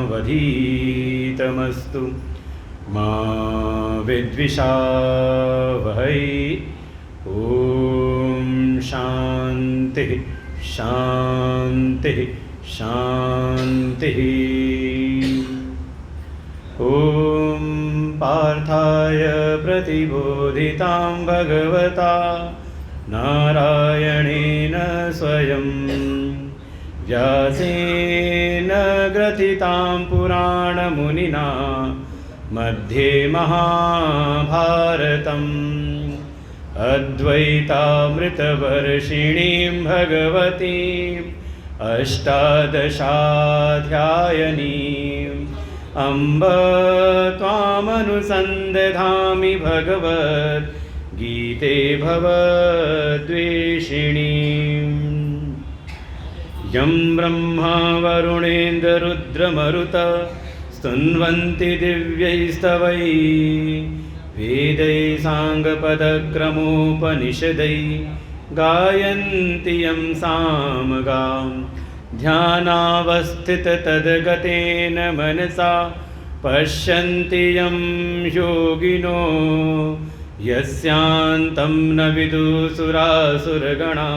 वधीतमस्तु मा विद्विषावहै। ॐ शांति शांति शांति। ॐ पार्थाय प्रतिबोधितां भगवता नारायणेन स्वयं व्यासेन ग्रथितां पुराणमुनिना मध्ये महाभारतम् अद्वैतामृतवर्षिणीं भगवतीम् अष्टादशाध्यायनीम् अम्ब त्वामनुसन्दधामि भगवद्गीते भवद्वेषिणीम्। यं ब्रह्मा वरुणेन्द्ररुद्रमरुत स्तुन्वन्ति दिव्यैस्तवैः वेदैः साङ्गपदक्रमोपनिषदैः गायन्ति यं सामगां ध्यानावस्थिततद्गतेन मनसा पश्यन्ति यं योगिनो यस्यान्तं न विदुसुरासुरगणा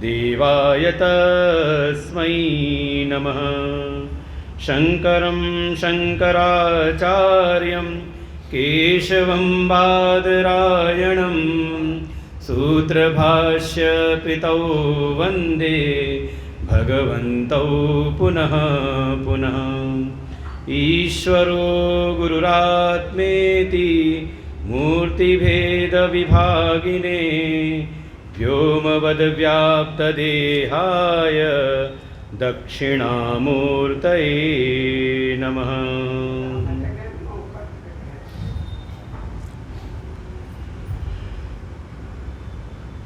देवाय तस्मै नमः। शङ्करं शङ्कराचार्यं केशवं बादरायणं सूत्रभाष्यकृतौ वन्दे भगवन्तौ पुनः पुनः। ईश्वरो गुरुरात्मेति मूर्तिभेदविभागिने व्योमवद्व्याप्तदेहाय दक्षिणामूर्तये नमः।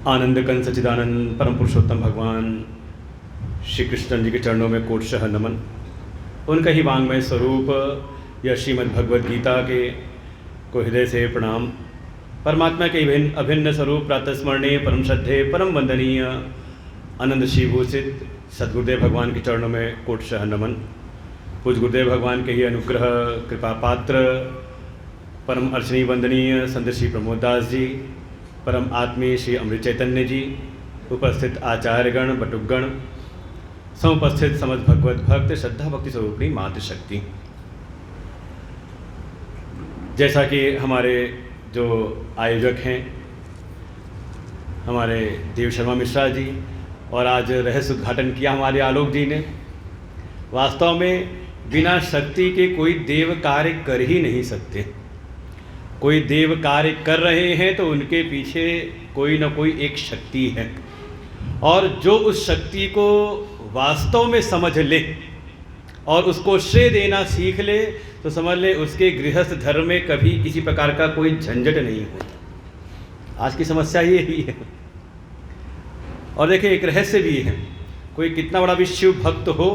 आनंद कंद सच्चिदानंद परम पुरुषोत्तम भगवान श्री कृष्ण जी के चरणों में कोटशः नमन। उनका ही वांग्मय स्वरूप या श्रीमद् भगवद गीता के को हृदय से प्रणाम। परमात्मा के अभिन्न स्वरूप प्रातस्मरणीय परम श्रद्धेय परम वंदनीय आनंद श्रीभूषित सद्गुरुदेव भगवान के चरणों में कोटशः नमन। पूज्य गुरुदेव भगवान के ही अनुग्रह कृपा पात्र परम अर्चनीय वंदनीय संत श्री प्रमोदास जी, परम आत्मीय श्री अमृत चैतन्य जी, उपस्थित आचार्यगण बटुकगण, समुपस्थित समस्त भगवत भक्त श्रद्धा भक्ति स्वरूपणी मातृशक्ति। जैसा कि हमारे जो आयोजक हैं हमारे देव शर्मा मिश्रा जी और आज रहस्य उद्घाटन किया हमारे आलोक जी ने, वास्तव में बिना शक्ति के कोई देव कार्य कर ही नहीं सकते। कोई देव कार्य कर रहे हैं तो उनके पीछे कोई ना कोई एक शक्ति है, और जो उस शक्ति को वास्तव में समझ ले और उसको श्रेय देना सीख ले तो समझ ले उसके गृहस्थ धर्म में कभी किसी प्रकार का कोई झंझट नहीं होता। आज की समस्या ये ही है। और देखिए एक रहस्य भी है, कोई कितना बड़ा भी शिव भक्त हो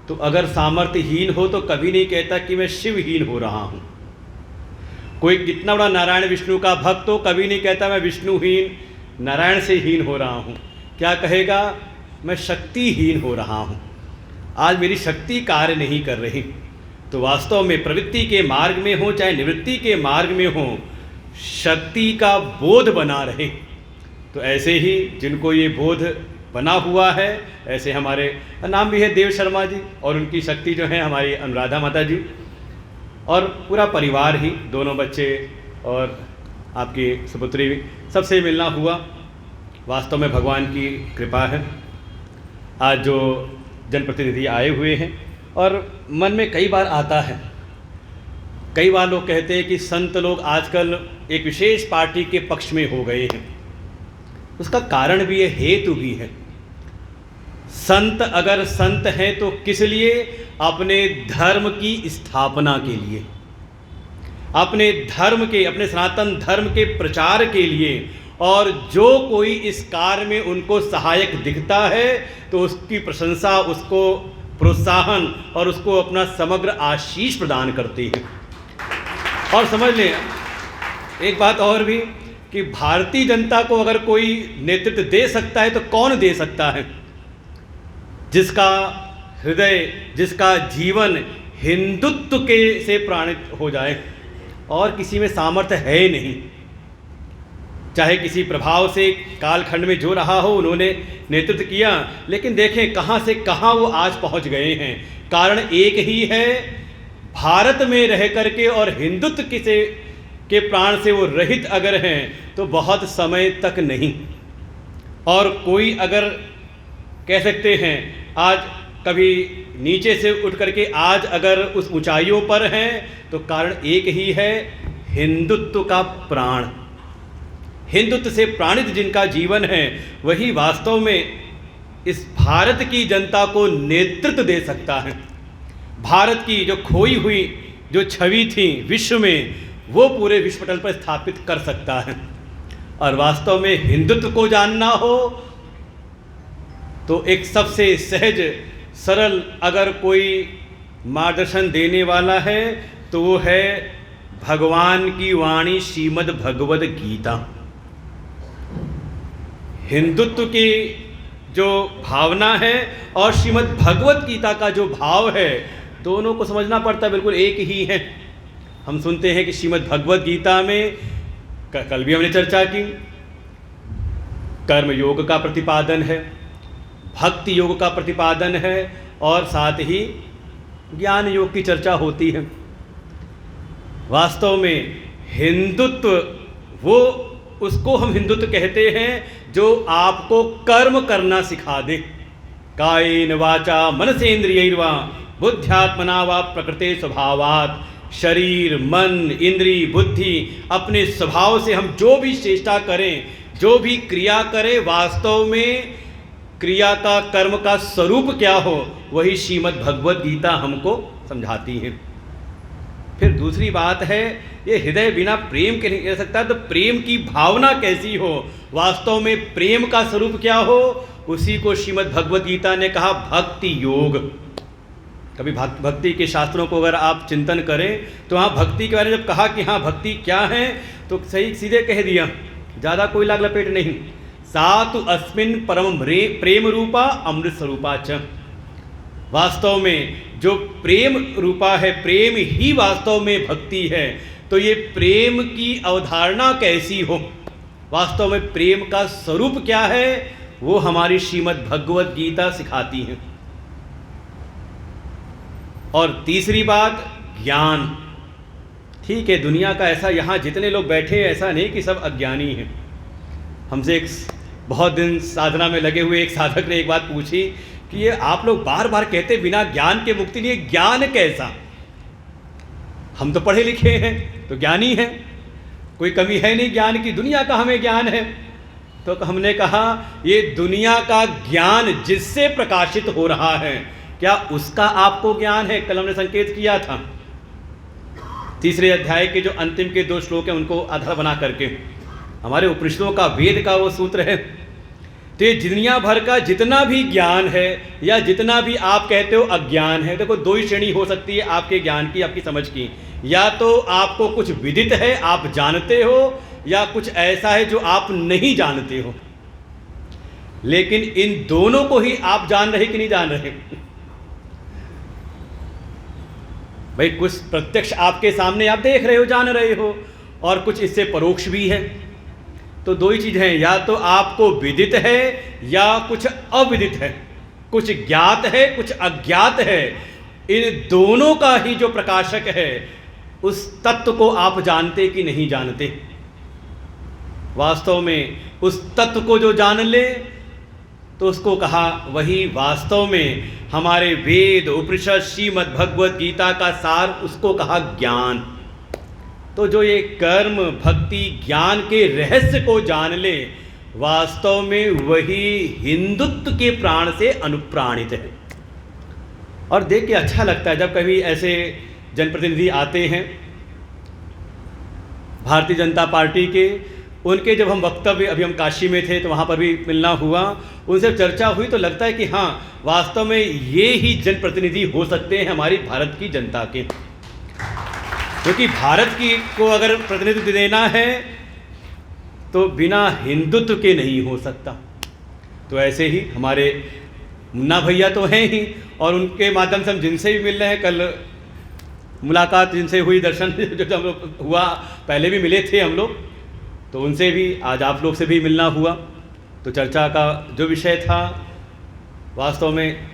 तो अगर सामर्थ्यहीन हो तो कभी नहीं कहता कि मैं शिवहीन हो रहा हूँ। कोई कितना बड़ा नारायण विष्णु का भक्त हो कभी नहीं कहता मैं विष्णुहीन नारायण से हीन हो रहा हूँ। क्या कहेगा? मैं शक्तिहीन हो रहा हूँ, आज मेरी शक्ति कार्य नहीं कर रही। तो वास्तव में प्रवृत्ति के मार्ग में हो चाहे निवृत्ति के मार्ग में हो, शक्ति का बोध बना रहे। तो ऐसे ही जिनको ये बोध बना हुआ है, ऐसे हमारे नाम भी है देव शर्मा जी और उनकी शक्ति जो है हमारी अनुराधा माता जी और पूरा परिवार ही, दोनों बच्चे और आपकी सुपुत्री भी, सबसे मिलना हुआ। वास्तव में भगवान की कृपा है। आज जो जनप्रतिनिधि आए हुए हैं और मन में कई बार आता है, कई बार लोग कहते हैं कि संत लोग आजकल एक विशेष पार्टी के पक्ष में हो गए हैं। उसका कारण भी है, हेतु भी है। संत अगर संत हैं तो किस लिए? अपने धर्म की स्थापना के लिए, अपने धर्म के, अपने सनातन धर्म के प्रचार के लिए। और जो कोई इस कार्य में उनको सहायक दिखता है तो उसकी प्रशंसा, उसको प्रोत्साहन और उसको अपना समग्र आशीष प्रदान करते हैं। और समझ लें एक बात और भी कि भारतीय जनता को अगर कोई नेतृत्व दे सकता है तो कौन दे सकता है? जिसका हृदय जिसका जीवन हिंदुत्व के से प्राणित हो जाए, और किसी में सामर्थ्य है नहीं। चाहे किसी प्रभाव से कालखंड में जो रहा हो उन्होंने नेतृत्व किया, लेकिन देखें कहाँ से कहाँ वो आज पहुँच गए हैं। कारण एक ही है, भारत में रह करके और हिंदुत्व के प्राण से वो रहित अगर हैं तो बहुत समय तक नहीं। और कोई अगर कह सकते हैं आज कभी नीचे से उठ करके आज अगर उस ऊंचाइयों पर हैं तो कारण एक ही है, हिंदुत्व का प्राण। हिंदुत्व से प्राणित जिनका जीवन है वही वास्तव में इस भारत की जनता को नेतृत्व दे सकता है। भारत की जो खोई हुई जो छवि थी विश्व में, वो पूरे विश्व पटल पर स्थापित कर सकता है। और वास्तव में हिंदुत्व को जानना हो तो एक सबसे सहज सरल अगर कोई मार्गदर्शन देने वाला है तो वो है भगवान की वाणी श्रीमद् भगवद गीता। हिंदुत्व की जो भावना है और श्रीमद् भगवद गीता का जो भाव है, दोनों को समझना पड़ता है, बिल्कुल एक ही है। हम सुनते हैं कि श्रीमद् भगवद गीता में कल भी हमने चर्चा की, कर्म योग का प्रतिपादन है, भक्ति योग का प्रतिपादन है और साथ ही ज्ञान योग की चर्चा होती है। वास्तव में हिंदुत्व वो उसको हम हिंदुत्व कहते हैं जो आपको कर्म करना सिखा दे। कायेन वाचा मनसेन्द्रियैर्वा बुद्ध्यात्मना वा प्रकृते स्वभावात्। शरीर मन इंद्री बुद्धि अपने स्वभाव से हम जो भी चेष्टा करें, जो भी क्रिया करें, वास्तव में क्रिया का कर्म का स्वरूप क्या हो वही श्रीमद् भगवद गीता हमको समझाती है। फिर दूसरी बात है, ये हृदय बिना प्रेम के नहीं रह सकता, तो प्रेम की भावना कैसी हो, वास्तव में प्रेम का स्वरूप क्या हो, उसी को श्रीमद् भगवद गीता ने कहा भक्ति योग। कभी भक्ति के शास्त्रों को अगर आप चिंतन करें तो वहाँ भक्ति के बारे में जब कहा कि हाँ भक्ति क्या है तो सही सीधे कह दिया, ज़्यादा कोई लाग लपेट नहीं। सातु अस्मिन् परम प्रेम रूपा अमृत स्वरूपा च। वास्तव में जो प्रेम रूपा है, प्रेम ही वास्तव में भक्ति है। तो ये प्रेम की अवधारणा कैसी हो, वास्तव में प्रेम का स्वरूप क्या है, वो हमारी श्रीमद् भगवद गीता सिखाती है। और तीसरी बात ज्ञान। ठीक है, दुनिया का ऐसा, यहाँ जितने लोग बैठे हैं ऐसा नहीं कि सब अज्ञानी हैं। हमसे एक बहुत दिन साधना में लगे हुए एक साधक ने एक बात पूछी कि ये आप लोग बार बार कहते बिना ज्ञान के मुक्ति नहीं है, ज्ञान कैसा? हम तो पढ़े लिखे हैं तो ज्ञानी हैं, कोई कमी है नहीं ज्ञान की, दुनिया का हमें ज्ञान है। तो हमने कहा ये दुनिया का ज्ञान जिससे प्रकाशित हो रहा है, क्या उसका आपको ज्ञान है? कल हमने संकेत किया था, तीसरे अध्याय के जो अंतिम के 2 श्लोक हैं उनको आधार बना करके हमारे उपनिषदों का वेद का वो सूत्र है। तो ये दुनिया भर का जितना भी ज्ञान है या जितना भी आप कहते हो अज्ञान है, देखो 2 ही श्रेणी हो सकती है आपके ज्ञान की, आपकी समझ की। या तो आपको कुछ विदित है, आप जानते हो, या कुछ ऐसा है जो आप नहीं जानते हो। लेकिन इन दोनों को ही आप जान रहे कि नहीं जान रहे? भाई कुछ प्रत्यक्ष आपके सामने आप देख रहे हो, जान रहे हो, और कुछ इससे परोक्ष भी है। तो 2 ही चीज़ हैं, या तो आपको विदित है या कुछ अविदित है, कुछ ज्ञात है कुछ अज्ञात है। इन दोनों का ही जो प्रकाशक है उस तत्व को आप जानते कि नहीं जानते? वास्तव में उस तत्व को जो जान ले तो उसको कहा, वही वास्तव में हमारे वेद उपनिषद श्रीमद् भगवद गीता का सार, उसको कहा ज्ञान। तो जो ये कर्म भक्ति ज्ञान के रहस्य को जान ले, वास्तव में वही हिंदुत्व के प्राण से अनुप्राणित है। और देख के अच्छा लगता है जब कभी ऐसे जनप्रतिनिधि आते हैं भारतीय जनता पार्टी के, उनके जब हम वक्तव्य, अभी हम काशी में थे तो वहाँ पर भी मिलना हुआ, उनसे चर्चा हुई तो लगता है कि हाँ वास्तव में ये ही जनप्रतिनिधि हो सकते हैं हमारी भारत की जनता के। क्योंकि भारत की को अगर प्रतिनिधित्व देना है तो बिना हिंदुत्व के नहीं हो सकता। तो ऐसे ही हमारे मुन्ना भैया तो हैं ही, और उनके माध्यम से हम जिनसे भी मिल रहे हैं, कल मुलाकात जिनसे हुई, दर्शन जो हम लोग हुआ, पहले भी मिले थे हम लोग, तो उनसे भी आज आप लोग से भी मिलना हुआ। तो चर्चा का जो विषय था वास्तव में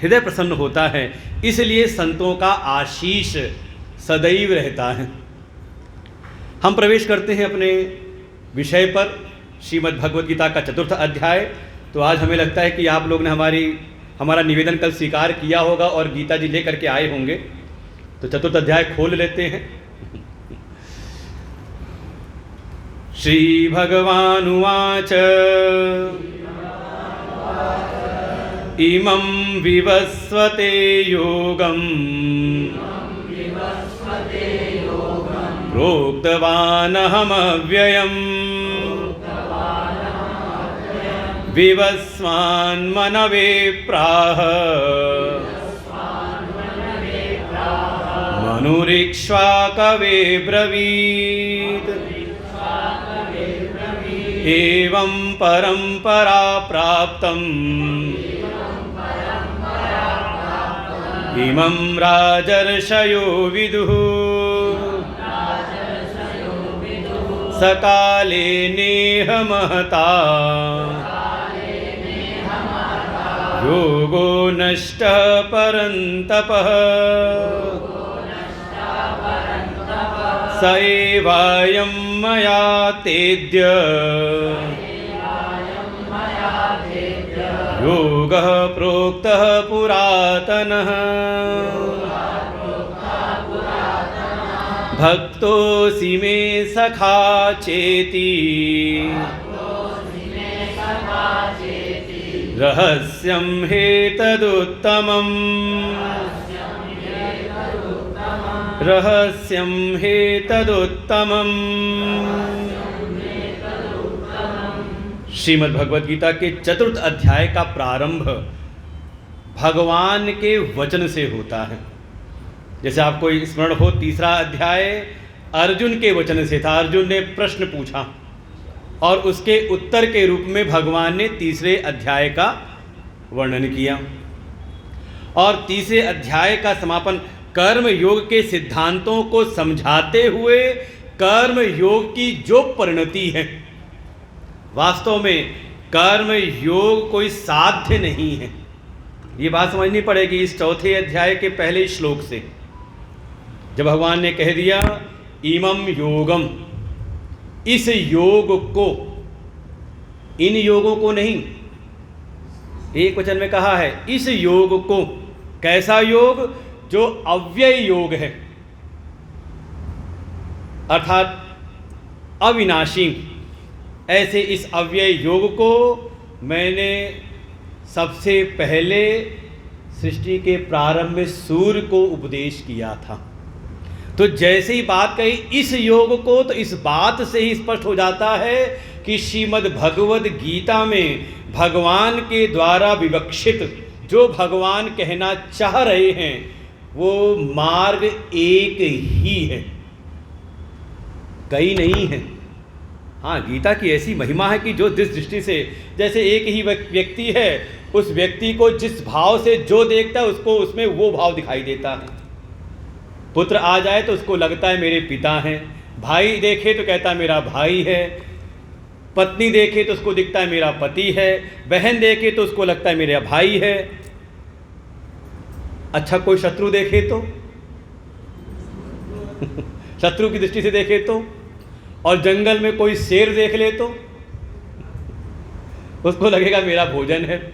हृदय प्रसन्न होता है, इसलिए संतों का आशीष सदैव रहता है। हम प्रवेश करते हैं अपने विषय पर, श्रीमद् भगवद गीता का 4th अध्याय। तो आज हमें लगता है कि आप लोग ने हमारा निवेदन कल स्वीकार किया होगा और गीता जी लेकर के आए होंगे। तो 4th अध्याय खोल लेते हैं। श्री भगवानुवाच इमं विवस्वते योगम् प्रोक्तवानहमव्ययम् विवस्वान्मनवे प्राह मनुरिक्ष्वाकवे ब्रवीत् एवं परंपरा प्राप्तम् इमं राजर्षयो विदुः सकाले नेह महता योगो नष्टः परन्तपः स एवायं मया तेद्य योगः प्रोक्तः पुरातनः भक्तोऽसि मे सखा चेति रहस्यं हेतदुत्तमम् रहस्यं हेतदुत्तमम्। श्रीमद् भगवद गीता के 4th अध्याय का प्रारंभ भगवान के वचन से होता है। जैसे आपको स्मरण हो, 3रा अध्याय अर्जुन के वचन से था। अर्जुन ने प्रश्न पूछा और उसके उत्तर के रूप में भगवान ने 3रे अध्याय का वर्णन किया। और 3रे अध्याय का समापन कर्म योग के सिद्धांतों को समझाते हुए कर्म योग की जो परिणति है, वास्तव में कर्म योग कोई साध्य नहीं है, ये बात समझनी पड़ेगी। इस 4थे अध्याय के पहले श्लोक से जब भगवान ने कह दिया इमं योगम, इस योग को, इन योगों को नहीं, एक वचन में कहा है इस योग को। कैसा योग? जो अव्यय योग है, अर्थात अविनाशी। ऐसे इस अव्यय योग को मैंने सबसे पहले सृष्टि के प्रारंभ में सूर्य को उपदेश किया था। तो जैसे ही बात कही इस योग को, तो इस बात से ही स्पष्ट हो जाता है कि श्रीमद् भगवद गीता में भगवान के द्वारा विवक्षित जो भगवान कहना चाह रहे हैं वो मार्ग एक ही है, कई नहीं है। हाँ, गीता की ऐसी महिमा है कि जो जिस दृष्टि से, जैसे एक ही व्यक्ति है, उस व्यक्ति को जिस भाव से जो देखता है उसको उसमें वो भाव दिखाई देता है। पुत्र आ जाए तो उसको लगता है मेरे पिता हैं, भाई देखे तो कहता है मेरा भाई है, पत्नी देखे तो उसको दिखता है मेरा पति है, बहन देखे तो उसको लगता है मेरा भाई है। अच्छा, कोई शत्रु देखे तो शत्रु की दृष्टि से देखे तो, और जंगल में कोई शेर देख ले तो उसको लगेगा मेरा भोजन है।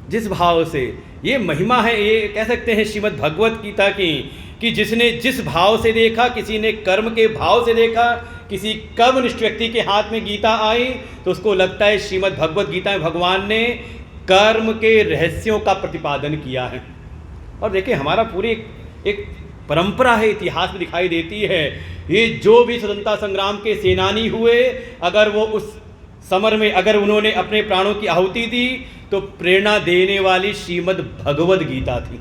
जिस भाव से, ये महिमा है, ये कह सकते हैं श्रीमद् भगवत गीता की, कि जिसने जिस भाव से देखा, किसी ने कर्म के भाव से देखा, किसी कर्मनिष्ठ व्यक्ति के हाथ में गीता आई तो उसको लगता है श्रीमद् भगवत गीता में भगवान ने कर्म के रहस्यों का प्रतिपादन किया है। और देखिए, हमारा पूरी एक परंपरा है, इतिहास में दिखाई देती है। ये जो भी स्वतंत्रता संग्राम के सेनानी हुए, अगर वो उस समर में अगर उन्होंने अपने प्राणों की आहुति दी तो प्रेरणा देने वाली श्रीमद् भगवद गीता थी।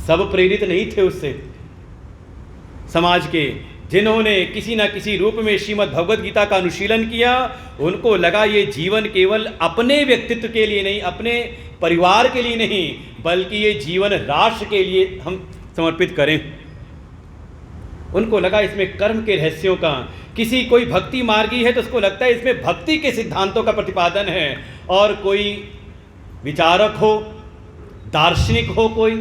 सब प्रेरित नहीं थे उससे। समाज के जिन्होंने किसी न किसी रूप में श्रीमद् भगवद गीता का अनुशीलन किया, उनको लगा ये जीवन केवल अपने व्यक्तित्व के लिए नहीं, अपने परिवार के लिए नहीं बल्कि ये जीवन राष्ट्र के लिए हम समर्पित करें। उनको लगा इसमें कर्म के रहस्यों का, किसी कोई भक्ति मार्गी है तो उसको लगता है इसमें भक्ति के सिद्धांतों का प्रतिपादन है, और कोई विचारक हो, दार्शनिक हो, कोई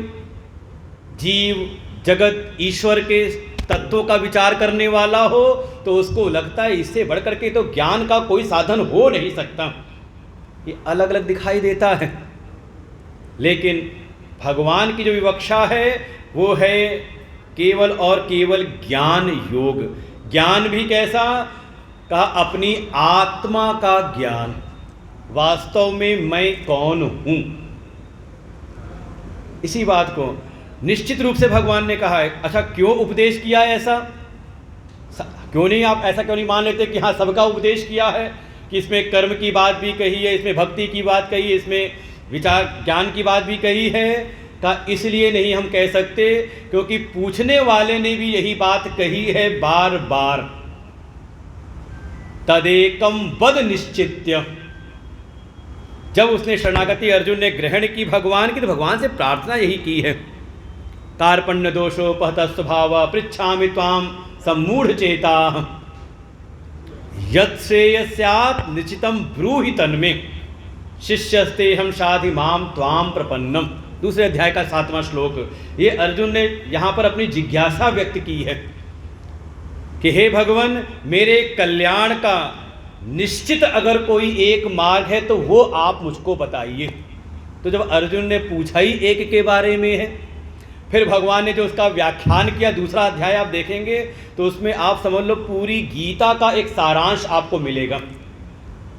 जीव जगत ईश्वर के तत्वों का विचार करने वाला हो, तो उसको लगता है इससे बढ़कर के तो ज्ञान का कोई साधन हो नहीं सकता। ये अलग अलग दिखाई देता है, लेकिन भगवान की जो विवक्षा है वो है केवल और केवल ज्ञान योग। ज्ञान भी कैसा? कहा अपनी आत्मा का ज्ञान, वास्तव में मैं कौन हूं। इसी बात को निश्चित रूप से भगवान ने कहा है। अच्छा, क्यों उपदेश किया है ऐसा? क्यों नहीं, आप ऐसा क्यों नहीं मान लेते कि हाँ सबका उपदेश किया है, कि इसमें कर्म की बात भी कही है, इसमें भक्ति की बात कही है, इसमें विचार ज्ञान की बात भी कही है? का इसलिए नहीं हम कह सकते क्योंकि पूछने वाले ने भी यही बात कही है बार बार। तदेकम वद निश्चित्य, जब उसने शरणागति अर्जुन ने ग्रहण की भगवान की, तो भगवान से प्रार्थना यही की है, कार्पण्य दोषोपहत स्वभाव पृच्छामि त्वाम सम्मूढ़ चेता यत्श्रेयस्यात् निश्चितम ब्रूहि तन्मे शिष्यस्ते हम शाधि माम त्वाम प्रपन्नम। दूसरे अध्याय का 7वां श्लोक। ये अर्जुन ने यहाँ पर अपनी जिज्ञासा व्यक्त की है कि हे भगवान, मेरे कल्याण का निश्चित अगर कोई एक मार्ग है तो वो आप मुझको बताइए। तो जब अर्जुन ने पूछा ही एक के बारे में है, फिर भगवान ने जो उसका व्याख्यान किया, दूसरा अध्याय आप देखेंगे तो उसमें आप समझ लो पूरी गीता का एक सारांश आपको मिलेगा।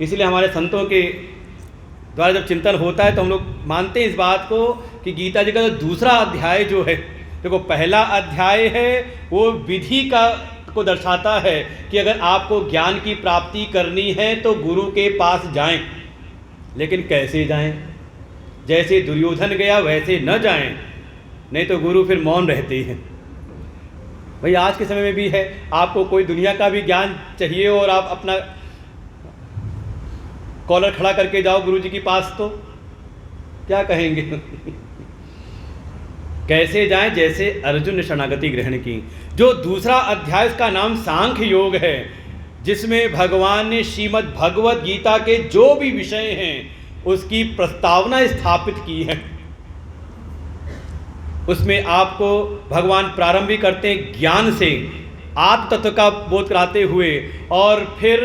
इसलिए हमारे संतों के द्वारा जब चिंतन होता है तो हम लोग मानते हैं इस बात को कि गीता जी का जो दूसरा अध्याय जो है, देखो पहला अध्याय है वो विधि का को दर्शाता है कि अगर आपको ज्ञान की प्राप्ति करनी है तो गुरु के पास जाएं, लेकिन कैसे जाएं? जैसे दुर्योधन गया वैसे न जाएं, नहीं तो गुरु फिर मौन रहते हैं। भाई आज के समय में भी है, आपको कोई दुनिया का भी ज्ञान चाहिए और आप अपना कॉलर खड़ा करके जाओ गुरु जी के पास तो क्या कहेंगे? कैसे जाएं? जैसे अर्जुन ने शरणागति ग्रहण की। जो दूसरा अध्याय उसका नाम सांख्य योग है, जिसमें भगवान ने श्रीमद् भगवत गीता के जो भी विषय हैं उसकी प्रस्तावना स्थापित की है। उसमें आपको भगवान प्रारंभ भी करते हैं ज्ञान से, आत्म तत्व का बोध कराते हुए, और फिर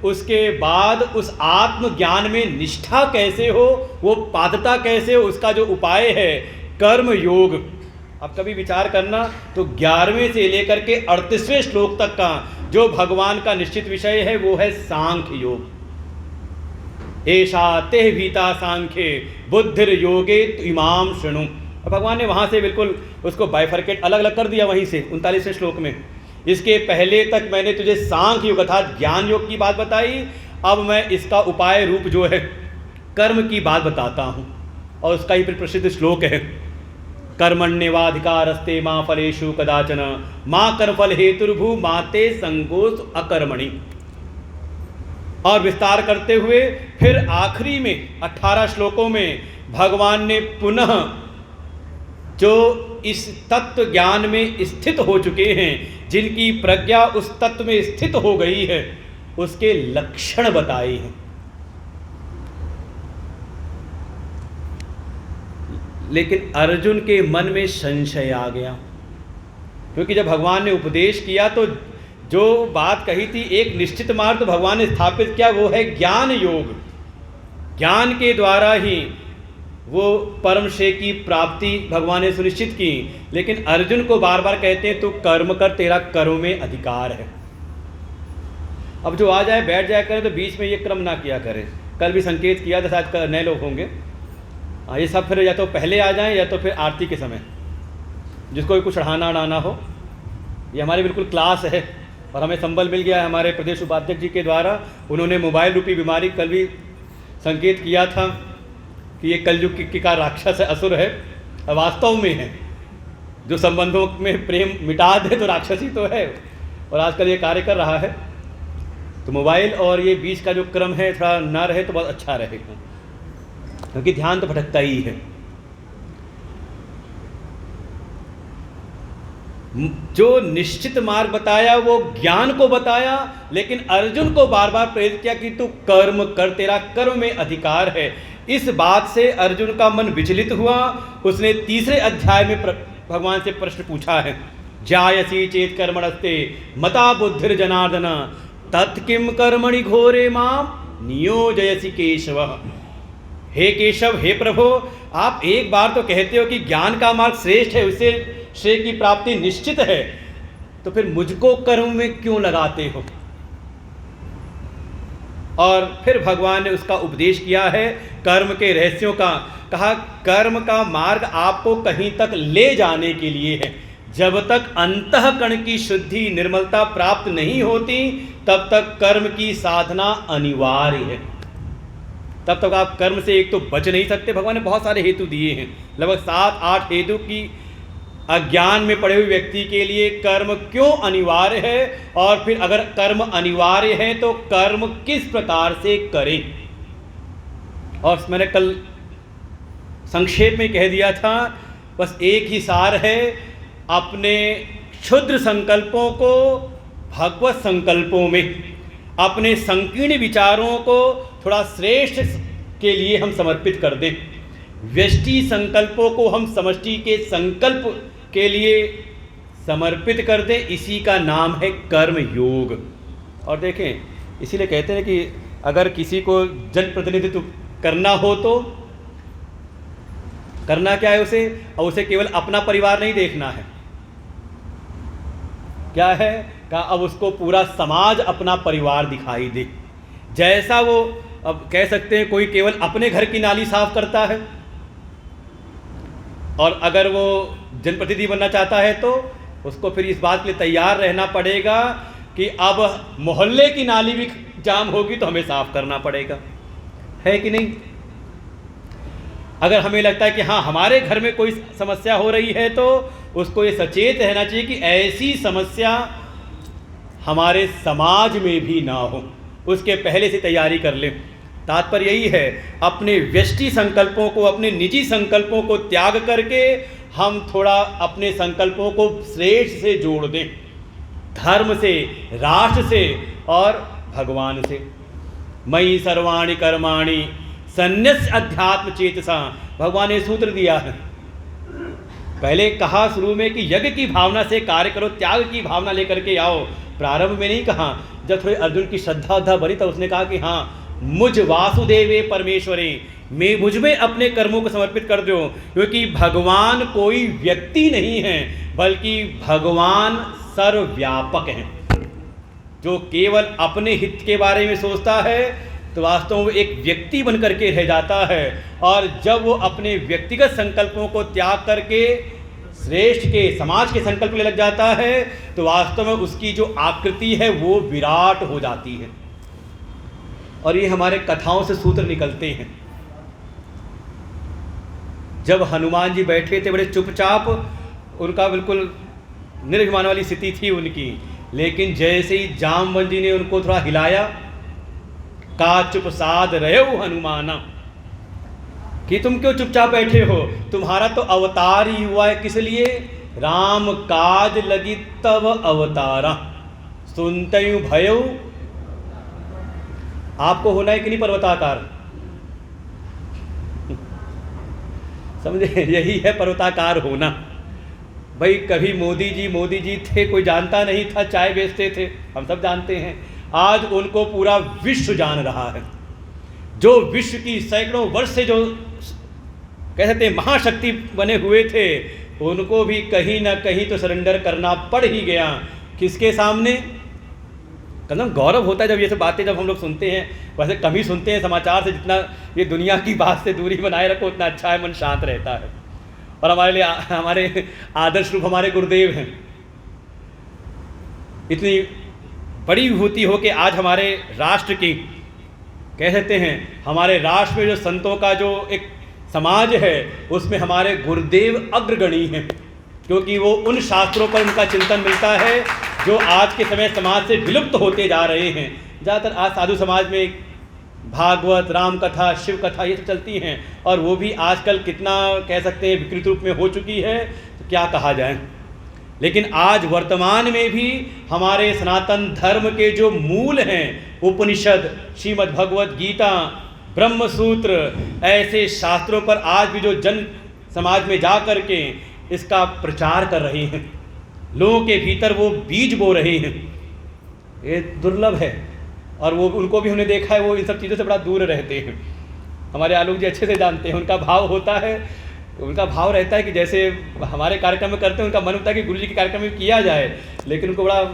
उसके बाद उस आत्म ज्ञान में निष्ठा कैसे हो, वो पात्रता कैसे हो, उसका जो उपाय है कर्म योग। अब कभी विचार करना तो 11वें से लेकर के 38वें श्लोक तक का जो भगवान का निश्चित विषय है वो है सांख्य योग। ऐशा ते भीता सांख्ये बुद्धिर योगे इमाम शृणु। भगवान ने वहाँ से बिल्कुल उसको बाइफरकेट अलग अलग कर दिया वहीं से 39वें श्लोक में। इसके पहले तक मैंने तुझे सांख्य योग अर्थात ज्ञान योग की बात बताई, अब मैं इसका उपाय रूप जो है कर्म की बात बताता हूँ, और उसका ही प्रसिद्ध श्लोक है, कर्मण्येवाधिकारस्ते मां फलेषु कदाचन मां कर्मफल हेतुर्भु माते संगोष अकर्मणि। और विस्तार करते हुए फिर आखिरी में 18 श्लोकों में भगवान ने पुनः जो इस तत्व ज्ञान में स्थित हो चुके हैं, जिनकी प्रज्ञा उस तत्व में स्थित हो गई है, उसके लक्षण बताए हैं। लेकिन अर्जुन के मन में संशय आ गया, क्योंकि जब भगवान ने उपदेश किया तो जो बात कही थी एक निश्चित मार्ग तो भगवान ने स्थापित किया, वो है ज्ञान योग। ज्ञान के द्वारा ही वो परम श्रेय की प्राप्ति भगवान ने सुनिश्चित की। लेकिन अर्जुन को बार बार कहते हैं तू कर्म कर, तेरा कर्म में अधिकार है। अब जो आ जाए बैठ जाए करे तो बीच में ये क्रम ना किया करें। कल भी संकेत किया था, शायद नए लोग होंगे, ये सब फिर या तो पहले आ जाएं या तो फिर आरती के समय, जिसको भी कुछ चढ़ाना अड़ाना हो। ये हमारी बिल्कुल क्लास है, और हमें संबल मिल गया है हमारे प्रदेश उपाध्यक्ष जी के द्वारा। उन्होंने मोबाइल रूपी बीमारी कल भी संकेत किया था कि ये कलयुग का राक्षस है, असुर है, और वास्तव में है। जो संबंधों में प्रेम मिटा दे तो राक्षस ही तो है, और आजकल ये कार्य कर रहा है। तो मोबाइल और ये बीच का जो क्रम है थोड़ा ना रहे तो बहुत अच्छा रहेगा। क्योंकि ध्यान तो भटकता ही है। जो निश्चित मार्ग बताया वो ज्ञान को बताया, लेकिन अर्जुन को बार बार प्रेरित किया कि तू कर्म कर, तेरा कर्म में अधिकार है। इस बात से अर्जुन का मन विचलित हुआ। उसने तीसरे अध्याय में भगवान से प्रश्न पूछा है, जायसी चेत कर्मणस्ते मता बुद्धिर जनार्दन तत्किम कर्मणि घोरे माम नियोजयसि केशव। हे केशव, हे प्रभु, आप एक बार तो कहते हो कि ज्ञान का मार्ग श्रेष्ठ है, उससे श्रेय की प्राप्ति निश्चित है, तो फिर मुझको कर्म में क्यों लगाते हो? और फिर भगवान ने उसका उपदेश किया है कर्म के रहस्यों का। कहा कर्म का मार्ग आपको कहीं तक ले जाने के लिए है। जब तक अंतःकरण की शुद्धि निर्मलता प्राप्त नहीं होती तब तक कर्म की साधना अनिवार्य है। तब तक आप कर्म से एक तो बच नहीं सकते। भगवान ने बहुत सारे हेतु दिए हैं, लगभग 7-8 हेतु की अज्ञान में पड़े हुए व्यक्ति के लिए कर्म क्यों अनिवार्य है, और फिर अगर कर्म अनिवार्य है तो कर्म किस प्रकार से करें। और मैंने कल संक्षेप में कह दिया था, बस एक ही सार है, अपने क्षुद्र संकल्पों को भगवत संकल्पों में, अपने संकीर्ण विचारों को थोड़ा श्रेष्ठ के लिए हम समर्पित कर दें, व्यष्टि संकल्पों को हम समष्टि के संकल्प के लिए समर्पित कर दें। इसी का नाम है कर्म योग। और देखें, इसीलिए कहते हैं कि अगर किसी को जनप्रतिनिधित्व करना हो तो करना क्या है उसे, और उसे केवल अपना परिवार नहीं देखना है। क्या है का अब उसको पूरा समाज अपना परिवार दिखाई दे। जैसा वो, अब कह सकते हैं कोई केवल अपने घर की नाली साफ करता है, और अगर वो जनप्रतिनिधि बनना चाहता है तो उसको फिर इस बात के लिए तैयार रहना पड़ेगा कि अब मोहल्ले की नाली भी जाम होगी तो हमें साफ करना पड़ेगा, है कि नहीं? अगर हमें लगता है कि हाँ हमारे घर में कोई समस्या हो रही है तो उसको ये सचेत रहना चाहिए कि ऐसी समस्या हमारे समाज में भी ना हो, उसके पहले से तैयारी कर लें। तात्पर्य यही है, अपने व्यष्टि संकल्पों को, अपने निजी संकल्पों को त्याग करके हम थोड़ा अपने संकल्पों को श्रेष्ठ से जोड़ दें, धर्म से, राष्ट्र से और भगवान से। मयि सर्वाणि कर्माणि संन्यस्य अध्यात्म चेतसा, भगवान ने सूत्र दिया है। पहले कहा शुरू में कि यज्ञ की भावना से कार्य करो, त्याग की भावना लेकर के आओ। प्रारंभ में नहीं कहा, जब थोड़ी अर्जुन की श्रद्धा बढ़ी तो उसने कहा कि हाँ मुझ वासुदेवे परमेश्वरे, मैं मुझ में अपने कर्मों को समर्पित कर दो, क्योंकि भगवान कोई व्यक्ति नहीं है बल्कि भगवान सर्वव्यापक हैं। जो केवल अपने हित के बारे में सोचता है तो वास्तव में एक व्यक्ति बन करके रह जाता है, और जब वो अपने व्यक्तिगत संकल्पों को त्याग करके श्रेष्ठ के, समाज के संकल्प में लग जाता है तो वास्तव में उसकी जो आकृति है वो विराट हो जाती है। और ये हमारे कथाओं से सूत्र निकलते हैं। जब हनुमान जी बैठे थे बड़े चुपचाप, उनका बिल्कुल निर्भिमान वाली स्थिति थी उनकी, लेकिन जैसे ही जामवंत जी ने उनको थोड़ा हिलाया, का चुप साध रहे हो हनुमाना, कि तुम क्यों चुपचाप बैठे हो, तुम्हारा तो अवतार ही हुआ है, किस लिए? राम काज लगी तब अवतारा, सुनतयु भयउ। आपको होना है कि नहीं पर्वताकार? समझे, यही है पर्वताकार होना। भाई कभी मोदी जी थे, कोई जानता नहीं था, चाय बेचते थे, हम सब जानते हैं। आज उनको पूरा विश्व जान रहा है। जो विश्व की सैकड़ों वर्ष से जो कह सकते हैं महाशक्ति बने हुए थे, उनको भी कहीं ना कहीं तो सरेंडर करना पड़ ही गया। किसके सामने? कदम गौरव होता है जब ये सब बातें जब हम लोग सुनते हैं। वैसे कम ही सुनते हैं समाचार से, जितना ये दुनिया की बात से दूरी बनाए रखो उतना अच्छा है, मन शांत रहता है। और हमारे लिए हमारे आदर्श रूप हमारे गुरुदेव हैं। इतनी बड़ी विभूति हो कि आज हमारे राष्ट्र की, कह सकते हैं हमारे राष्ट्र में जो संतों का जो एक समाज है उसमें हमारे गुरुदेव अग्रगणी हैं, क्योंकि वो उन शास्त्रों पर उनका चिंतन मिलता है जो आज के समय समाज से विलुप्त होते जा रहे हैं। ज़्यादातर आज साधु समाज में भागवत, राम कथा, शिव कथा ये तो चलती हैं, और वो भी आजकल कितना कह सकते हैं विकृत रूप में हो चुकी है, तो क्या कहा जाए। लेकिन आज वर्तमान में भी हमारे सनातन धर्म के जो मूल हैं, उपनिषद, श्रीमद् भगवत गीता, ब्रह्म सूत्र, ऐसे शास्त्रों पर आज भी जो जन समाज में जा कर के इसका प्रचार कर रहे हैं, लोगों के भीतर वो बीज बो रहे हैं, ये दुर्लभ है। और वो उनको भी हमने देखा है, वो इन सब चीज़ों से बड़ा दूर रहते हैं। हमारे आलोक जी अच्छे से जानते हैं, उनका भाव होता है, उनका भाव रहता है कि जैसे हमारे कार्यक्रम में करते हैं, उनका मन होता है कि गुरु जी के कार्यक्रम में किया जाए, लेकिन उनको बड़ा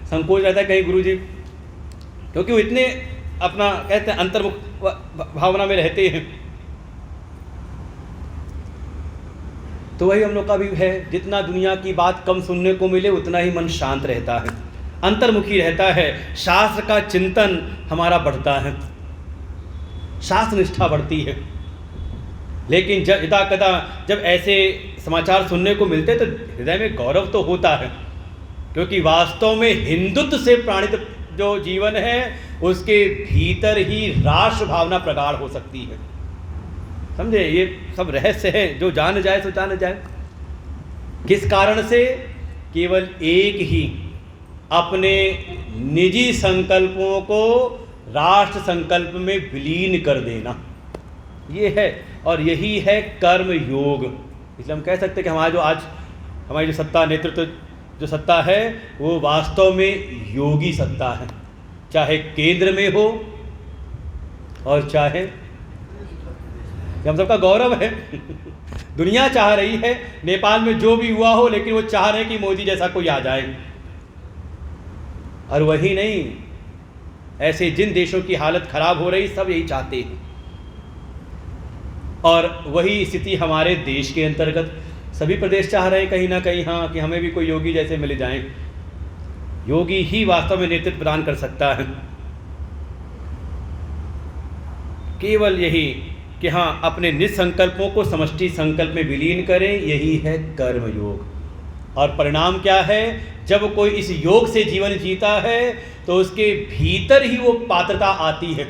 संकोच रहता है कहीं गुरु जी, क्योंकि वो इतने अपना कहते हैं अंतर्मुख भावना में रहते हैं। तो वही हम लोग का भी है, जितना दुनिया की बात कम सुनने को मिले उतना ही मन शांत रहता है, अंतर्मुखी रहता है, शास्त्र का चिंतन हमारा बढ़ता है, शास्त्र निष्ठा बढ़ती है। लेकिन यदा कदा जब ऐसे समाचार सुनने को मिलते तो हृदय में गौरव तो होता है, क्योंकि वास्तव में हिंदुत्व से प्राणित जो जीवन है उसके भीतर ही राष्ट्र भावना प्रगाढ़ हो सकती है। समझे, ये सब रहस्य है, जो जान जाए तो जान जाए। किस कारण से? केवल एक ही, अपने निजी संकल्पों को राष्ट्र संकल्प में विलीन कर देना, ये है। और यही है कर्म योग। इसलिए हम कह सकते हैं कि हमारा जो आज हमारी जो सत्ता, नेतृत्व जो सत्ता है, वो वास्तव में योगी सत्ता है, चाहे केंद्र में हो और चाहे, हम सबका गौरव है। दुनिया चाह रही है, नेपाल में जो भी हुआ हो, लेकिन वो चाह रहे हैं कि मोदी जैसा कोई आ जाए। और वही नहीं, ऐसे जिन देशों की हालत खराब हो रही, सब यही चाहते हैं। और वही स्थिति हमारे देश के अंतर्गत सभी प्रदेश चाह रहे हैं कहीं ना कहीं, हाँ, कि हमें भी कोई योगी जैसे मिल जाएं। योगी ही वास्तव में नेतृत्व प्रदान कर सकता है। केवल यही कि हाँ, अपने निसंकल्पों को समष्टि संकल्प में विलीन करें, यही है कर्म योग। और परिणाम क्या है? जब कोई इस योग से जीवन जीता है तो उसके भीतर ही वो पात्रता आती है।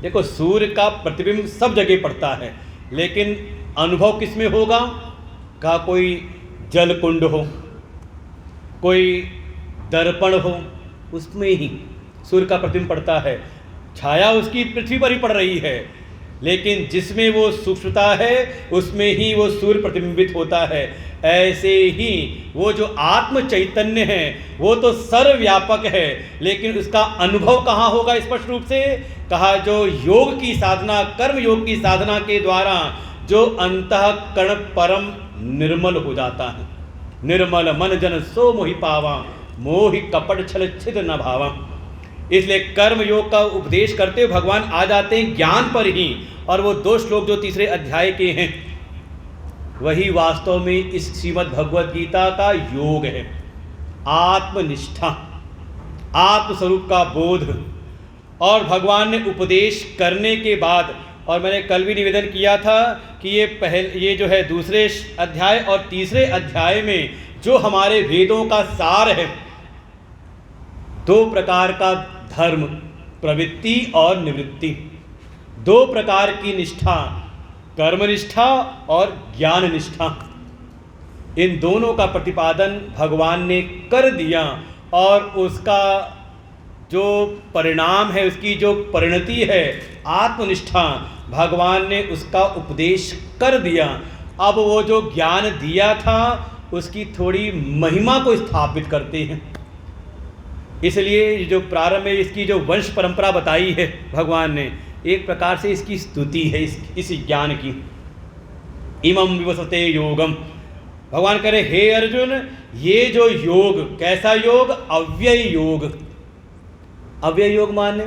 देखो, सूर्य का प्रतिबिंब सब जगह पड़ता है, लेकिन अनुभव किस में होगा? का कोई जल कुंड हो, कोई दर्पण हो, उसमें ही सूर्य का प्रतिबिंब पड़ता है। छाया उसकी पृथ्वी पर ही पड़ रही है, लेकिन जिसमें वो सूक्ष्मता है उसमें ही वो सूर्य प्रतिबिंबित होता है। ऐसे ही वो जो आत्म चैतन्य है वो तो सर्वव्यापक है, लेकिन उसका अनुभव कहाँ होगा? स्पष्ट रूप से कहा, जो योग की साधना, कर्म योग की साधना के द्वारा जो अंतःकरण परम निर्मल हो जाता है। निर्मल मन जन सो मोहि पावा, मोहि कपट छल छिद न भावा। इसलिए कर्म योग का उपदेश करते हुए भगवान आ जाते हैं ज्ञान पर ही, और वो 2 श्लोक जो तीसरे अध्याय के हैं वही वास्तव में इस श्रीमद् भगवत गीता का योग है। आत्मनिष्ठा, आत्मस्वरूप का बोध। और भगवान ने उपदेश करने के बाद, और मैंने कल भी निवेदन किया था कि ये जो है दूसरे अध्याय और तीसरे अध्याय में जो हमारे वेदों का सार है, 2 प्रकार का धर्म, प्रवृत्ति और निवृत्ति, 2 प्रकार की निष्ठा, कर्मनिष्ठा और ज्ञान निष्ठा। इन दोनों का प्रतिपादन भगवान ने कर दिया, और उसका जो परिणाम है, उसकी जो परिणति है आत्मनिष्ठा, भगवान ने उसका उपदेश कर दिया। अब वो जो ज्ञान दिया था उसकी थोड़ी महिमा को स्थापित करते हैं। इसलिए जो प्रारंभ में इसकी जो वंश परंपरा बताई है भगवान ने, एक प्रकार से इसकी स्तुति है इस ज्ञान की। इमं विवसते योगम, भगवान कह रहे, हे अर्जुन, ये जो योग, कैसा योग? अव्यय योग। अव्यय योग माने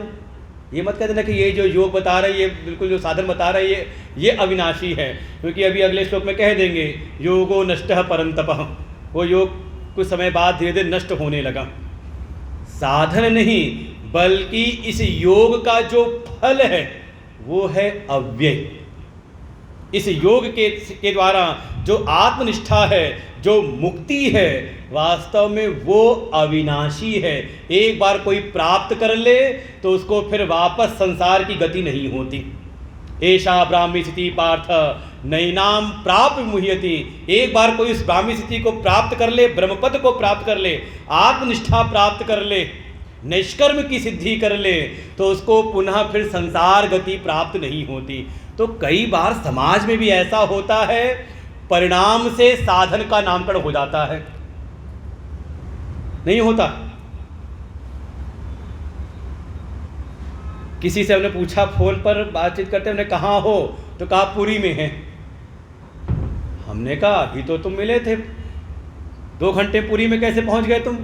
ये मत कह देना कि ये जो योग बता रहे, ये बिल्कुल जो साधन बता रहे ये अविनाशी है, क्योंकि अभी अगले श्लोक में कह देंगे योगो नष्टः परंतपः, वो योग कुछ समय बाद धीरे धीरे नष्ट होने लगा। साधन नहीं, बल्कि इस योग का जो फल है वो है अव्यय। इस योग के द्वारा जो आत्मनिष्ठा है, जो मुक्ति है, वास्तव में वो अविनाशी है। एक बार कोई प्राप्त कर ले तो उसको फिर वापस संसार की गति नहीं होती। ऐशा ब्राह्मी स्थिति पार्थ नैनाम प्राप्त मुह्यति। एक बार कोई उस ब्राह्मी स्थिति को प्राप्त कर ले, ब्रह्मपद को प्राप्त कर ले, आत्मनिष्ठा प्राप्त कर ले, निष्कर्म की सिद्धि कर ले, तो उसको पुनः फिर संसार गति प्राप्त नहीं होती। तो कई बार समाज में भी ऐसा होता है, परिणाम से साधन का नामकरण हो जाता है, नहीं होता। किसी से हमने पूछा, फोन पर बातचीत करते, हमने कहाँ हो, तो कहा पुरी में है। हमने कहा अभी तो तुम मिले थे, 2 घंटे पुरी में कैसे पहुंच गए तुम?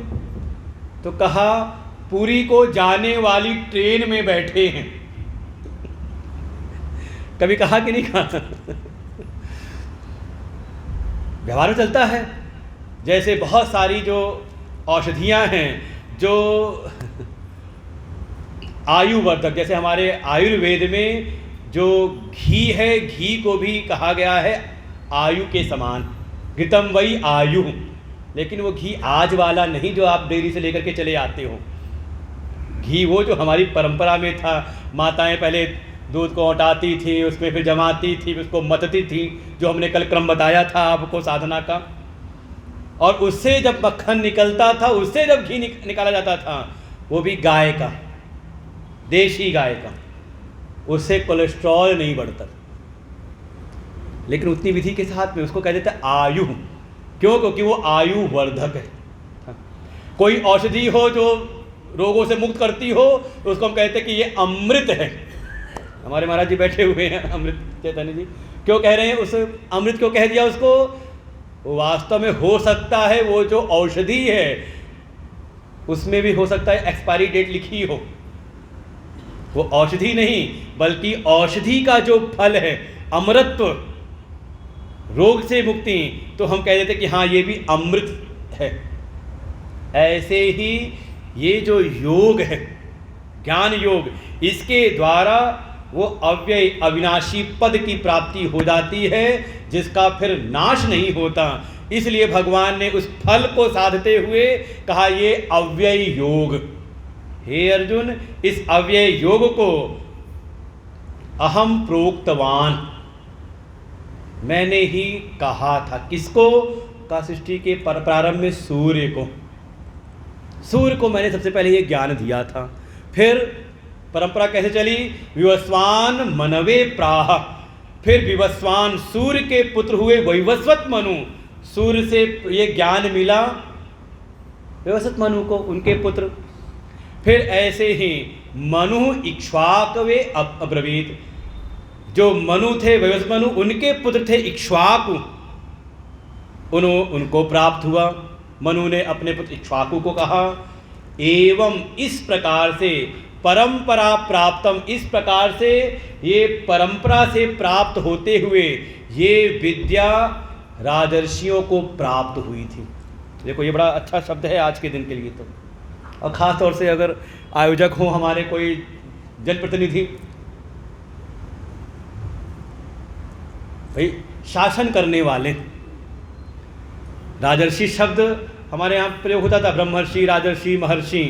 तो कहा पुरी को जाने वाली ट्रेन में बैठे हैं। कभी कहा कि नहीं कहा? व्यवहार में चलता है। जैसे बहुत सारी जो औषधियां हैं, जो आयुवर्धक, जैसे हमारे आयुर्वेद में जो घी है, घी को भी कहा गया है आयु के समान, घृतम वही आयु। लेकिन वो घी आज वाला नहीं जो आप डेयरी से लेकर के चले आते हो। घी वो जो हमारी परंपरा में था, माताएं पहले दूध को औटाती थी, उसमें फिर जमाती थी, उसको मतती थी, जो हमने कल क्रम बताया था आपको साधना का। और उससे जब मक्खन निकलता था, उससे जब घी निकाला जाता था, वो भी गाय का, देशी गाय का, उससे कोलेस्ट्रॉल नहीं बढ़ता। लेकिन उतनी विधि के साथ में उसको कह देते आयु। क्यों? क्योंकि वो आयु वर्धक है। कोई औषधि हो जो रोगों से मुक्त करती हो, तो उसको हम कहते हैं कि ये अमृत है। हमारे महाराज जी बैठे हुए हैं, अमृत चैतन्य जी। क्यों कह रहे हैं उस अमृत, क्यों कह दिया उसको? वास्तव में हो सकता है वो जो औषधि है उसमें भी हो सकता है एक्सपायरी डेट लिखी हो। वो औषधि नहीं, बल्कि औषधि का जो फल है, अमृतत्व, रोग से मुक्ति, तो हम कह देते कि हाँ ये भी अमृत है। ऐसे ही ये जो योग है, ज्ञान योग, इसके द्वारा वो अव्यय अविनाशी पद की प्राप्ति हो जाती है, जिसका फिर नाश नहीं होता। इसलिए भगवान ने उस फल को साधते हुए कहा ये अव्यय योग। हे अर्जुन, इस अव्यय योग को अहम प्रोक्तवान, मैंने ही कहा था। किसको? का सृष्टि के प्रारंभ में सूर्य को। सूर्य को मैंने सबसे पहले ये ज्ञान दिया था। फिर परंपरा कैसे चली? विवस्वान मनवे प्राह। फिर विवस्वान सूर्य के पुत्र हुए वैवस्वत मनु। सूर्य से ये ज्ञान मिला वैवस्वत मनु को, उनके पुत्र। फिर ऐसे ही मनु इक्ष्वाकवे अब्रवीत। जो मनु थे, वैवस्वत मनु, उनके पुत्र थे इक्ष्वाकु, उनको प्राप्त हुआ। मनु ने अपने पुत्र इक्ष्वाकु को कहा। एवं इस प्रकार से परंपरा प्राप्तम, इस प्रकार से ये परंपरा से प्राप्त होते हुए ये विद्या राजर्षियों को प्राप्त हुई थी। देखो ये बड़ा अच्छा शब्द है आज के दिन के लिए तो, और ख़ास तौर से अगर आयोजक हो हमारे कोई जनप्रतिनिधि, भाई शासन करने वाले। राजर्षि शब्द हमारे यहाँ प्रयोग होता था, ब्रह्मर्षि, राजर्षि, महर्षि।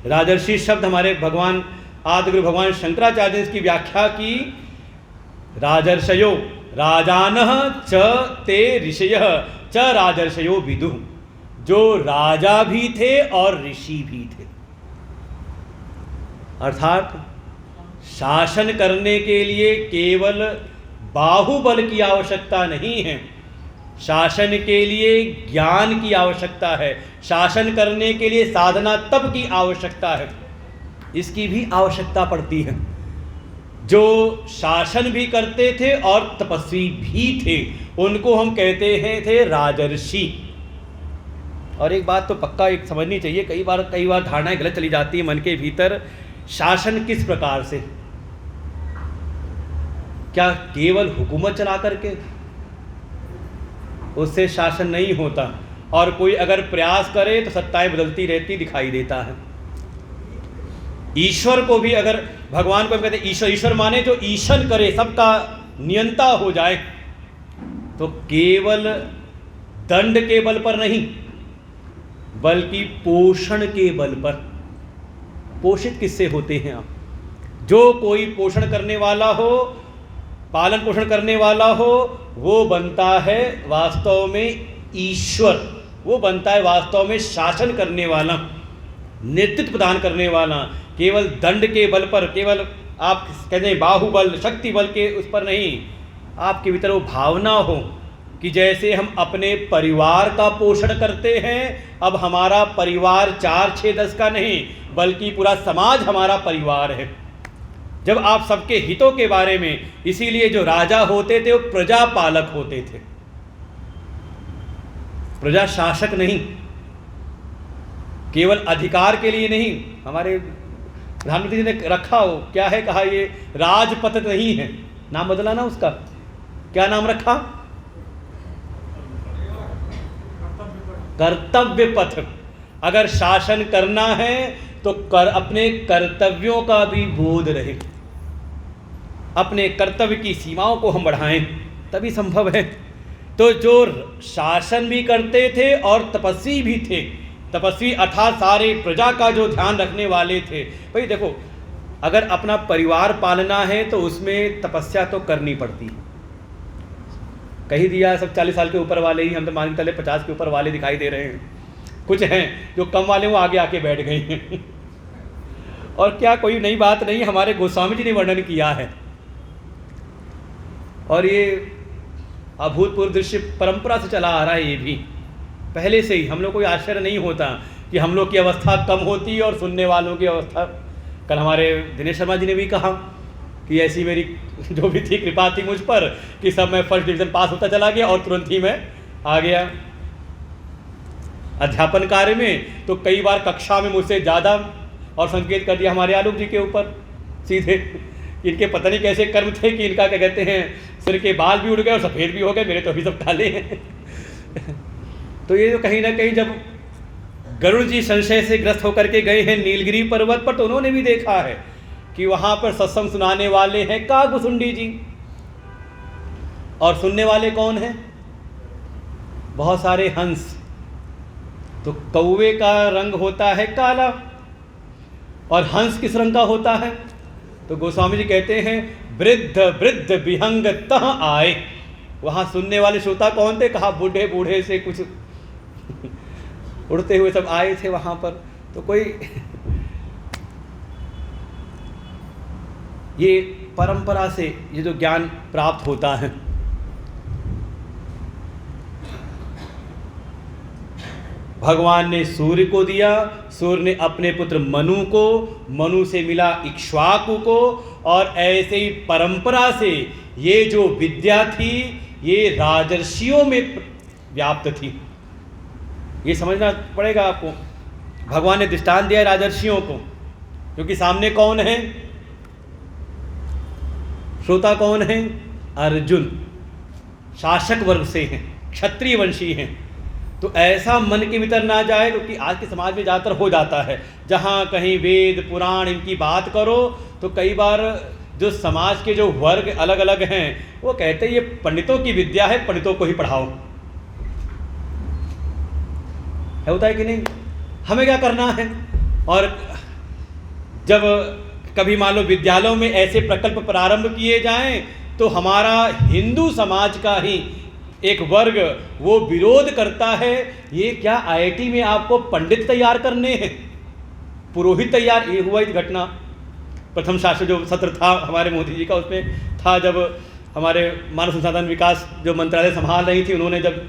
राजर्षि शब्द हमारे भगवान आदिगुरु भगवान शंकराचार्य ने इसकी व्याख्या की। राजर्षयो राजानः च ते ऋषयः च राजर्षयो विदुः। जो राजा भी थे और ऋषि भी थे। अर्थात शासन करने के लिए केवल बाहुबल की आवश्यकता नहीं है, शासन के लिए ज्ञान की आवश्यकता है। शासन करने के लिए साधना तप की आवश्यकता है, इसकी भी आवश्यकता पड़ती है। जो शासन भी करते थे और तपस्वी भी थे, उनको हम कहते हैं थे राजर्षि। और एक बात तो पक्का एक समझनी चाहिए, कई बार धारणाएं गलत चली जाती है मन के भीतर। शासन किस प्रकार से? क्या केवल हुकूमत चला करके? उससे शासन नहीं होता। और कोई अगर प्रयास करे तो सत्ताएं बदलती रहती दिखाई देता है। ईश्वर को भी अगर भगवान को हम कहते हैं ईश्वर, ईश्वर माने जो ईशन करे, सबका नियंता हो जाए, तो केवल दंड के बल पर नहीं, बल्कि पोषण के बल पर। पोषित किससे होते हैं आप? जो कोई पोषण करने वाला हो, पालन पोषण करने वाला हो, वो बनता है वास्तव में ईश्वर, वो बनता है वास्तव में शासन करने वाला, नेतृत्व प्रदान करने वाला। केवल दंड के बल पर, केवल आप कहते हैं बाहुबल, शक्ति बल के उस पर नहीं, आपके भीतर वो भावना हो कि जैसे हम अपने परिवार का पोषण करते हैं, अब हमारा परिवार 4, 6, 10 का नहीं, बल्कि पूरा समाज हमारा परिवार है। जब आप सबके हितों के बारे में, इसीलिए जो राजा होते थे वो प्रजा पालक होते थे, प्रजा शासक नहीं। केवल अधिकार के लिए नहीं। हमारे प्रधानमंत्री जी ने रखा हो, क्या है कहा, ये राजपथ नहीं है, नाम बदला ना उसका, क्या नाम रखा? कर्तव्य पथ। अगर शासन करना है तो अपने कर्तव्यों का भी बोध रहे, अपने कर्तव्य की सीमाओं को हम बढ़ाएं, तभी संभव है। तो जो शासन भी करते थे और तपस्वी भी थे, तपस्वी अर्थात सारे प्रजा का जो ध्यान रखने वाले थे। भाई देखो, अगर अपना परिवार पालना है तो उसमें तपस्या तो करनी पड़ती है। कही दिया सब 40 साल के ऊपर वाले ही, हम तो मान के चले 50 के ऊपर वाले दिखाई दे रहे हैं। कुछ हैं जो कम वाले वो आगे आके बैठ गए हैं और क्या कोई नई बात नहीं, हमारे गोस्वामी जी ने वर्णन किया है। और ये अभूतपूर्व दृश्य परंपरा से चला आ रहा है, ये भी पहले से ही। हम लोग कोई आश्चर्य नहीं होता कि हम लोग की अवस्था कम होती और सुनने वालों की अवस्था। कल हमारे दिनेश शर्मा जी ने भी कहा कि ऐसी मेरी जो भी थी कृपा थी मुझ पर कि सब मैं फर्स्ट डिवीज़न पास होता चला गया और तुरंत ही मैं आ गया अध्यापन कार्य में। तो कई बार कक्षा में मुझसे ज़्यादा और संकेत कर दिया हमारे आलोक जी के ऊपर सीधे। इनके पता नहीं कैसे कर्म थे कि इनका क्या कहते हैं, सिर के बाल भी उड़ गए और सफ़ेद भी हो गए, मेरे तो अभी सब काले हैं तो ये जो कहीं ना कहीं जब गरुड़ जी संशय से ग्रस्त होकर के गए हैं नीलगिरी पर्वत पर, तो उन्होंने भी देखा है कि वहाँ पर सत्संग सुनाने वाले हैं कागभुसुंडी जी, और सुनने वाले कौन हैं? बहुत सारे हंस। तो कौवे का रंग होता है काला और हंस किस रंग का होता है? तो गोस्वामी जी कहते हैं वृद्ध वृद्ध विहंग तह आए। वहाँ सुनने वाले श्रोता कौन थे? कहा बूढ़े बूढ़े से कुछ उड़ते हुए सब आए थे वहाँ पर। तो कोई ये परंपरा से ये जो ज्ञान प्राप्त होता है, भगवान ने सूर्य को दिया, सूर्य ने अपने पुत्र मनु को, मनु से मिला इक्ष्वाकु को, और ऐसे ही परंपरा से ये जो विद्या थी ये राजर्षियों में व्याप्त थी। ये समझना पड़ेगा आपको। भगवान ने दृष्टांत दिया राजर्षियों को, क्योंकि सामने कौन है? श्रोता कौन है? अर्जुन, शासक वर्ग से हैं, क्षत्रिय वंशी हैं। तो ऐसा मन के भीतर ना जाए, क्योंकि आज के समाज में ज़्यादातर हो जाता है, जहाँ कहीं वेद पुराण इनकी बात करो तो कई बार जो समाज के जो वर्ग अलग अलग हैं वो कहते हैं ये पंडितों की विद्या है, पंडितों को ही पढ़ाओ। है होता है कि नहीं? हमें क्या करना है? और जब कभी मान लो विद्यालयों में ऐसे प्रकल्प प्रारंभ किए जाएं तो हमारा हिंदू समाज का ही एक वर्ग वो विरोध करता है, ये क्या आईआईटी में आपको पंडित तैयार करने हैं, पुरोहित तैयार। ये हुआ इस घटना, प्रथम शास्त्र जो सत्र था हमारे मोदी जी का, उसमें था जब हमारे मानव संसाधन विकास जो मंत्रालय संभाल रही थी, उन्होंने जब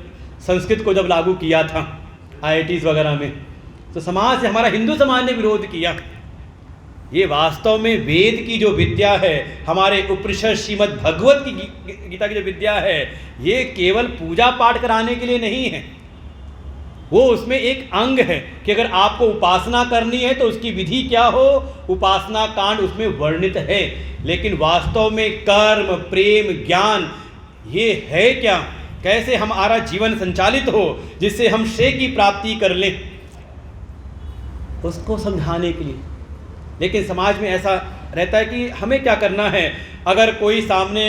संस्कृत को जब लागू किया था आईआईटीज़ वगैरह में, तो समाज से हमारा हिंदू समाज ने विरोध किया। ये वास्तव में वेद की जो विद्या है, हमारे उपनिषद श्रीमद् भगवत की गीता की जो विद्या है, ये केवल पूजा पाठ कराने के लिए नहीं है। वो उसमें एक अंग है कि अगर आपको उपासना करनी है तो उसकी विधि क्या हो, उपासना कांड उसमें वर्णित है। लेकिन वास्तव में कर्म प्रेम ज्ञान ये है क्या, कैसे हमारा जीवन संचालित हो जिससे हम श्रेय की प्राप्ति कर लें, उसको समझाने के लिए। लेकिन समाज में ऐसा रहता है कि हमें क्या करना है, अगर कोई सामने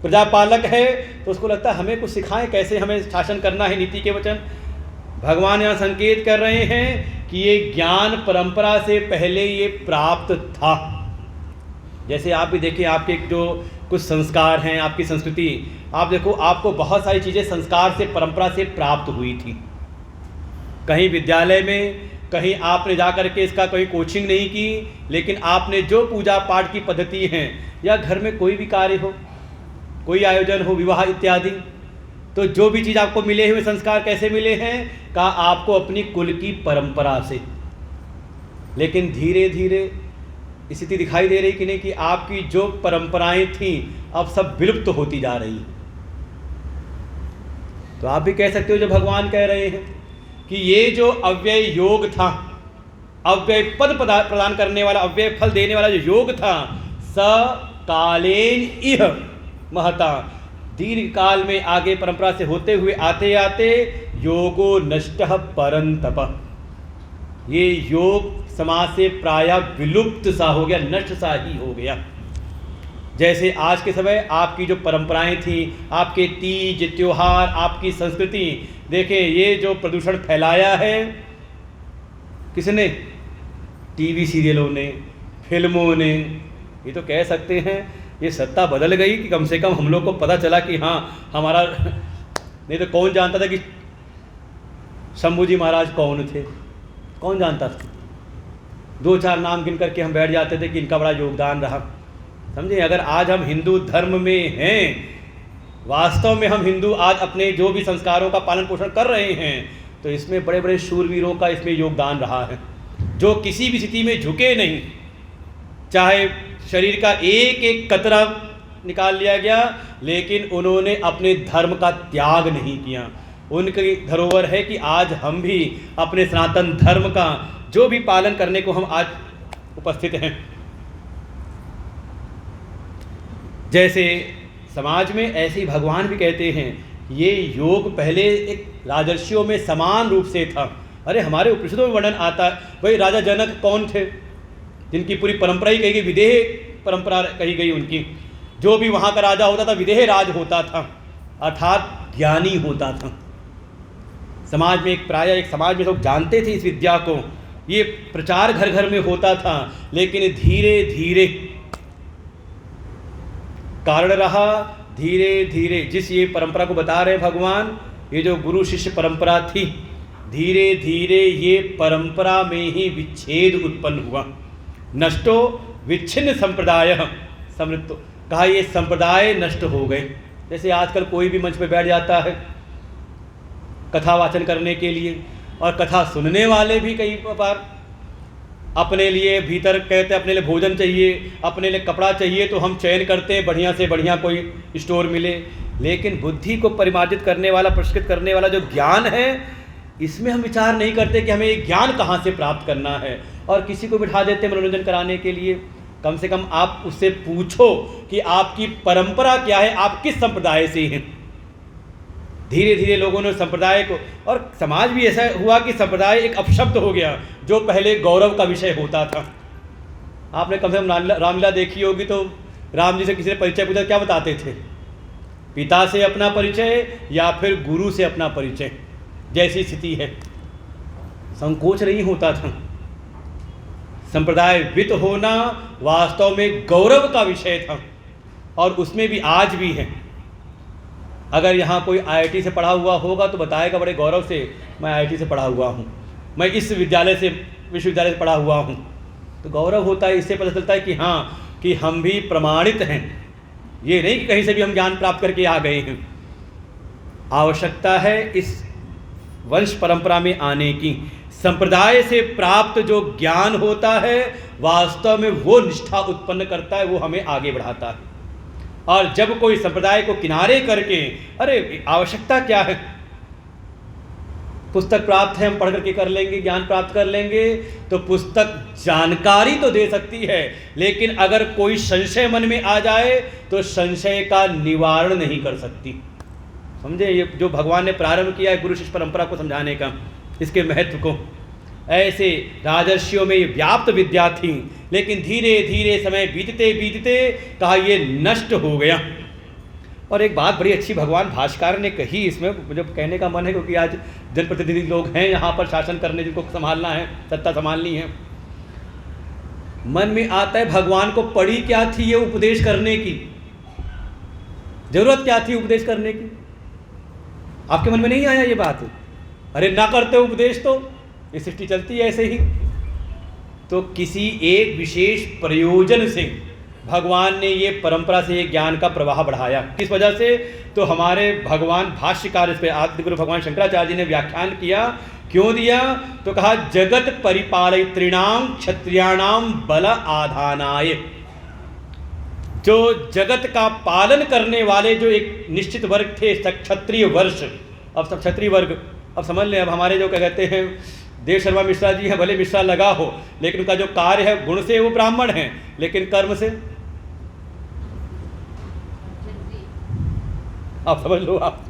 प्रजापालक है तो उसको लगता है हमें कुछ सिखाएं, कैसे हमें शासन करना है, नीति के वचन। भगवान यहाँ संकेत कर रहे हैं कि ये ज्ञान परंपरा से पहले ये प्राप्त था। जैसे आप भी देखिए, आपके जो कुछ संस्कार हैं, आपकी संस्कृति, आप देखो, आपको बहुत सारी चीज़ें संस्कार से, परंपरा से प्राप्त हुई थी। कहीं विद्यालय में, कहीं आपने जा कर के इसका कोई कोचिंग नहीं की, लेकिन आपने जो पूजा पाठ की पद्धति हैं, या घर में कोई भी कार्य हो, कोई आयोजन हो, विवाह इत्यादि, तो जो भी चीज़ आपको मिले हुए संस्कार कैसे मिले हैं, कहा आपको अपनी कुल की परंपरा से। लेकिन धीरे धीरे स्थिति दिखाई दे रही कि नहीं, कि आपकी जो परंपराएं थीं अब सब विलुप्त होती जा रही हैं। तो आप भी कह सकते हो, जो भगवान कह रहे हैं कि ये जो अव्यय योग था, अव्यय पद प्रदान करने वाला, अव्यय फल देने वाला जो योग था, स कालेन इह महता, दीर्घ काल में आगे परंपरा से होते हुए आते आते योगो नष्टः परंतप, ये योग समाज से प्रायः विलुप्त सा हो गया, नष्ट सा ही हो गया। जैसे आज के समय आपकी जो परंपराएं थी, आपके तीज त्योहार, आपकी संस्कृति, देखें ये जो प्रदूषण फैलाया है किसने? टीवी सीरियलों ने, फिल्मों ने। ये तो कह सकते हैं ये सत्ता बदल गई कि कम से कम हम लोग को पता चला कि हाँ हमारा नहीं तो कौन जानता था कि शंभू जी महाराज कौन थे, कौन जानता था? दो चार नाम गिन करके हम बैठ जाते थे कि इनका बड़ा योगदान रहा। समझे? अगर आज हम हिंदू धर्म में हैं, वास्तव में हम हिंदू आज अपने जो भी संस्कारों का पालन पोषण कर रहे हैं, तो इसमें बड़े बड़े शूरवीरों का इसमें योगदान रहा है, जो किसी भी स्थिति में झुके नहीं। चाहे शरीर का एक एक कतरा निकाल लिया गया, लेकिन उन्होंने अपने धर्म का त्याग नहीं किया। उनकी धरोहर है कि आज हम भी अपने सनातन धर्म का जो भी पालन करने को हम आज उपस्थित हैं। जैसे समाज में, ऐसे ही भगवान भी कहते हैं ये योग पहले एक राजर्षियों में समान रूप से था। अरे हमारे उपनिषदों में वर्णन आता है, भाई राजा जनक कौन थे, जिनकी पूरी परंपरा ही कही गई, विदेह परंपरा कही गई उनकी। जो भी वहाँ का राजा होता था विदेह राज होता था, अर्थात ज्ञानी होता था। समाज में एक प्रायः एक समाज में लोग जानते थे इस विद्या को, ये प्रचार घर घर में होता था, लेकिन धीरे धीरे कारण रहा, धीरे धीरे जिस ये परंपरा को बता रहे भगवान, ये जो गुरु शिष्य परंपरा थी, धीरे धीरे ये परंपरा में ही विच्छेद उत्पन्न हुआ। नष्टो विच्छिन्न संप्रदाय समृद्धो, कहा ये संप्रदाय नष्ट हो गए। जैसे आजकल कोई भी मंच पे बैठ जाता है कथा वाचन करने के लिए, और कथा सुनने वाले भी कई बार अपने लिए भीतर कहते हैं अपने लिए भोजन चाहिए, अपने लिए कपड़ा चाहिए, तो हम चयन करते हैं बढ़िया से बढ़िया कोई स्टोर मिले। लेकिन बुद्धि को परिमार्जित करने वाला, पुरस्कृत करने वाला जो ज्ञान है, इसमें हम विचार नहीं करते कि हमें ये ज्ञान कहाँ से प्राप्त करना है, और किसी को बिठा देते हैं मनोरंजन कराने के लिए। कम से कम आप उससे पूछो कि आपकी परंपरा क्या है, आप किस संप्रदाय से हैं। धीरे धीरे लोगों ने संप्रदाय को, और समाज भी ऐसा हुआ कि संप्रदाय एक अपशब्द हो गया, जो पहले गौरव का विषय होता था। आपने कम से कम रामलीला देखी होगी, तो राम जी से किसी ने परिचय पूछा, क्या बताते थे? पिता से अपना परिचय या फिर गुरु से अपना परिचय, जैसी स्थिति है। संकोच नहीं होता था। संप्रदाय वित होना वास्तव में गौरव का विषय था, और उसमें भी आज भी है। अगर यहाँ कोई IIT से पढ़ा हुआ होगा तो बताएगा बड़े गौरव से, मैं IIT से पढ़ा हुआ हूँ, मैं इस विद्यालय से, विश्वविद्यालय से पढ़ा हुआ हूँ। तो गौरव होता है, इससे पता चलता है कि हाँ, कि हम भी प्रमाणित हैं। ये नहीं कि कहीं से भी हम ज्ञान प्राप्त करके आ गए हैं। आवश्यकता है इस वंश परंपरा में आने की। संप्रदाय से प्राप्त जो ज्ञान होता है, वास्तव में वो निष्ठा उत्पन्न करता है, वो हमें आगे बढ़ाता है। और जब कोई संप्रदाय को किनारे करके, अरे आवश्यकता क्या है, पुस्तक प्राप्त है, हम पढ़ करके कर लेंगे, ज्ञान प्राप्त कर लेंगे, तो पुस्तक जानकारी तो दे सकती है, लेकिन अगर कोई संशय मन में आ जाए तो संशय का निवारण नहीं कर सकती। समझे? ये जो भगवान ने प्रारंभ किया है गुरु शिष्य परंपरा को समझाने का, इसके महत्व को, ऐसे राजर्षियों में ये व्याप्त विद्या थी, लेकिन धीरे धीरे समय बीतते बीतते कहा ये नष्ट हो गया। और एक बात बड़ी अच्छी भगवान भाष्यकार ने कही, इसमें मुझे कहने का मन है क्योंकि आज जनप्रतिनिधि लोग हैं यहाँ पर शासन करने, जिनको संभालना है, सत्ता संभालनी है। मन में आता है भगवान को पड़ी क्या थी ये उपदेश करने की, जरूरत क्या थी उपदेश करने की? आपके मन में नहीं आया ये बात? अरे ना करते उपदेश तो ये सृष्टि चलती है ऐसे ही। तो किसी एक विशेष प्रयोजन से भगवान ने ये परंपरा से ये ज्ञान का प्रवाह बढ़ाया। किस वजह से? तो हमारे भगवान भाष्यकार इस पर आदिगुरु भगवान शंकराचार्य जी ने व्याख्यान किया। क्यों दिया? तो कहा जगत परिपालयितॄणाम क्षत्रियाणाम बल आधानाय। जो जगत का पालन करने वाले जो एक निश्चित वर्ग थे, क्षत्रिय वर्ष, अब सब क्षत्रिय वर्ग, अब समझ लें, अब हमारे जो क्या कहते हैं देव शर्मा मिश्रा जी हैं, भले मिश्रा लगा हो, लेकिन उनका जो कार्य है गुण से वो ब्राह्मण हैं, लेकिन कर्म से आप समझ लो आप।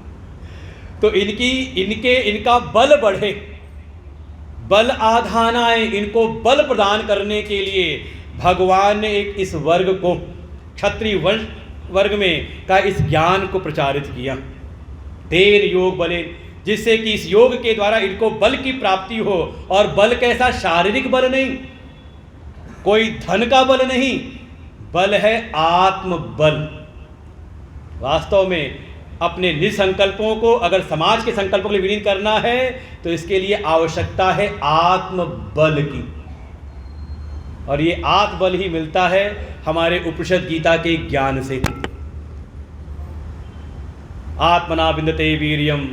तो इनका बल बढ़े, बल आधानाए, इनको बल प्रदान करने के लिए भगवान ने एक इस वर्ग को, क्षत्रिय वर्ग में का इस ज्ञान को प्रचारित किया। तेन योग बले, जिससे कि इस योग के द्वारा इनको बल की प्राप्ति हो। और बल कैसा? शारीरिक बल नहीं, कोई धन का बल नहीं, बल है आत्म बल। वास्तव में अपने निज संकल्पों को अगर समाज के संकल्पों के लिए विलीन करना है तो इसके लिए आवश्यकता है आत्म बल की। और ये आत्म बल ही मिलता है हमारे उपनिषद गीता के ज्ञान से। आत्मना विन्दते वीर्यम,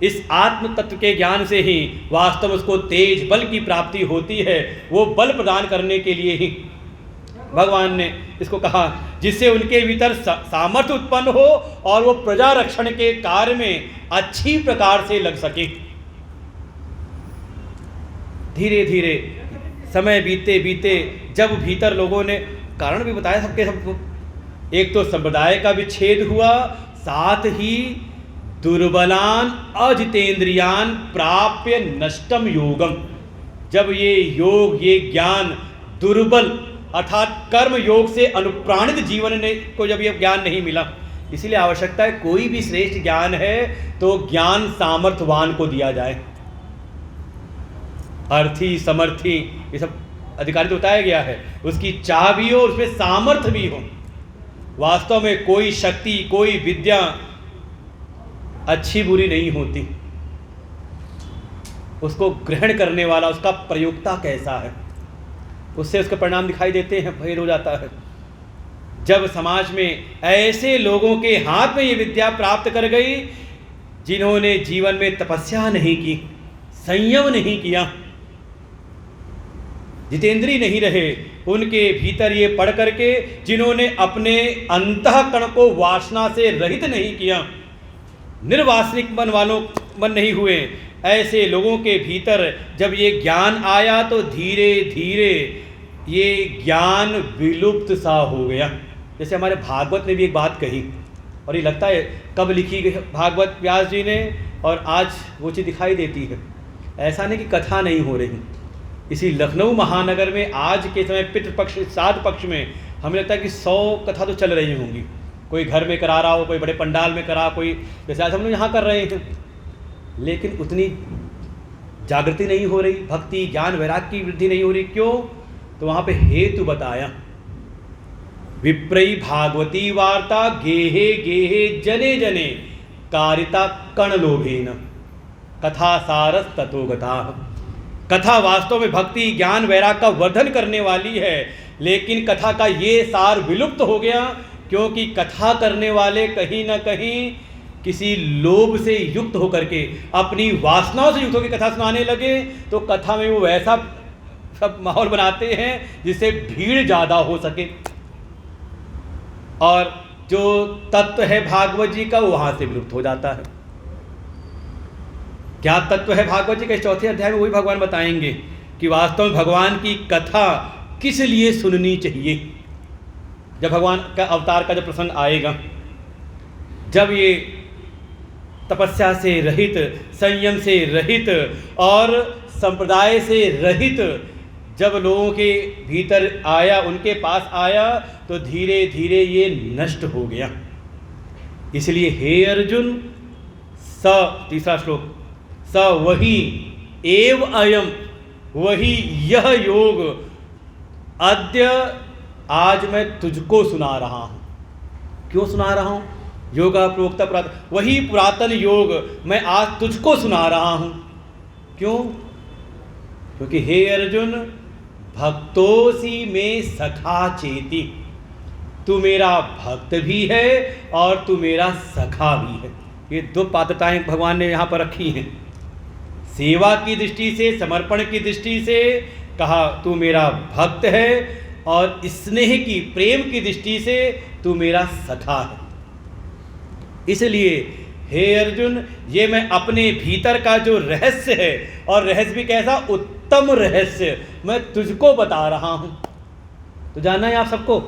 इस आत्म तत्व के ज्ञान से ही वास्तव में उसको तेज बल की प्राप्ति होती है। वो बल प्रदान करने के लिए ही भगवान ने इसको कहा, जिससे उनके भीतर सामर्थ्य उत्पन्न हो और वो प्रजा रक्षण के कार्य में अच्छी प्रकार से लग सके। धीरे धीरे समय बीते बीते जब भीतर लोगों ने कारण भी बताया सबके सबको, एक तो संप्रदाय का विच्छेद हुआ, साथ ही दुर्बलान अजितेंद्रियान प्राप्य नष्टम योगम। जब ये योग, ये ज्ञान दुर्बल अर्थात कर्म योग से अनुप्राणित जीवन ने को जब ये ज्ञान नहीं मिला, इसीलिए आवश्यकता है कोई भी श्रेष्ठ ज्ञान है तो ज्ञान सामर्थ्यवान को दिया जाए। अर्थी समर्थी ये सब अधिकारी तो बताया गया है, उसकी चाह भी हो, उसमें सामर्थ्य भी हो। वास्तव में कोई शक्ति, कोई विद्या अच्छी बुरी नहीं होती, उसको ग्रहण करने वाला, उसका प्रयोक्ता कैसा है, उससे उसके परिणाम दिखाई देते हैं, भेद हो जाता है। जब समाज में ऐसे लोगों के हाथ में ये विद्या प्राप्त कर गई जिन्होंने जीवन में तपस्या नहीं की, संयम नहीं किया, जितेंद्रीय नहीं रहे, उनके भीतर ये पढ़ करके जिन्होंने अपने अंतःकरण को वासना से रहित नहीं किया, निर्वासनिक मन नहीं हुए, ऐसे लोगों के भीतर जब ये ज्ञान आया तो धीरे धीरे ये ज्ञान विलुप्त सा हो गया। जैसे हमारे भागवत ने भी एक बात कही, और ये लगता है कब लिखी गई भागवत व्यास जी ने, और आज वो चीज़ दिखाई देती है। ऐसा नहीं कि कथा नहीं हो रही। इसी लखनऊ महानगर में आज के समय पितृपक्ष, श्राद्ध पक्ष में हमें लगता है कि 100 कथा तो चल रही होंगी। कोई घर में करा रहा हो, कोई बड़े पंडाल में करा, कोई जैसे आज हम लोग यहाँ कर रहे हैं, लेकिन उतनी जागृति नहीं हो रही, भक्ति ज्ञान वैराग्य की वृद्धि नहीं हो रही। क्यों? तो वहाँ पे हेतु बताया, विप्रई भागवती वार्ता गेहे गेहे जने जने कारिता कण लोभेन कथा सारस तथोगता। कथा वास्तव में भक्ति ज्ञान वैराग्य का वर्धन करने वाली है, लेकिन कथा का ये सार विलुप्त हो गया, क्योंकि कथा करने वाले कहीं ना कहीं किसी लोभ से युक्त होकर के, अपनी वासनाओं से युक्त होकर कथा सुनाने लगे, तो कथा में वो वैसा सब माहौल बनाते हैं जिससे भीड़ ज़्यादा हो सके, और जो तत्व है भागवत जी का वहाँ से विलुप्त हो जाता है। क्या तत्व है भागवत जी का? इस चौथे अध्याय में वही भगवान बताएंगे कि वास्तव में भगवान की कथा किस लिए सुननी चाहिए। जब भगवान का अवतार का जब प्रसंग आएगा, जब ये तपस्या से रहित, संयम से रहित और संप्रदाय से रहित जब लोगों के भीतर आया, उनके पास आया, तो धीरे धीरे ये नष्ट हो गया। इसलिए हे अर्जुन, स, तीसरा श्लोक, स वही एव अयम, वही यह योग, अद्य, आज मैं तुझको सुना रहा हूं। क्यों सुना रहा हूं? योगा प्रोक्ता पुरातन, वही पुरातन योग मैं आज तुझको सुना रहा हूं। क्यों? क्योंकि हे अर्जुन, भक्तोसी में सखा चेती, तू मेरा भक्त भी है और तू मेरा सखा भी है। ये दो पात्रताएं भगवान ने यहाँ पर रखी हैं। सेवा की दृष्टि से, समर्पण की दृष्टि से कहा तू मेरा भक्त है, और स्नेह की, प्रेम की दृष्टि से तू मेरा सखा है। इसलिए हे अर्जुन, ये मैं अपने भीतर का जो रहस्य है, और रहस्य भी कैसा, उत्तम रहस्य, मैं तुझको बता रहा हूं। तो जानना है आप सबको,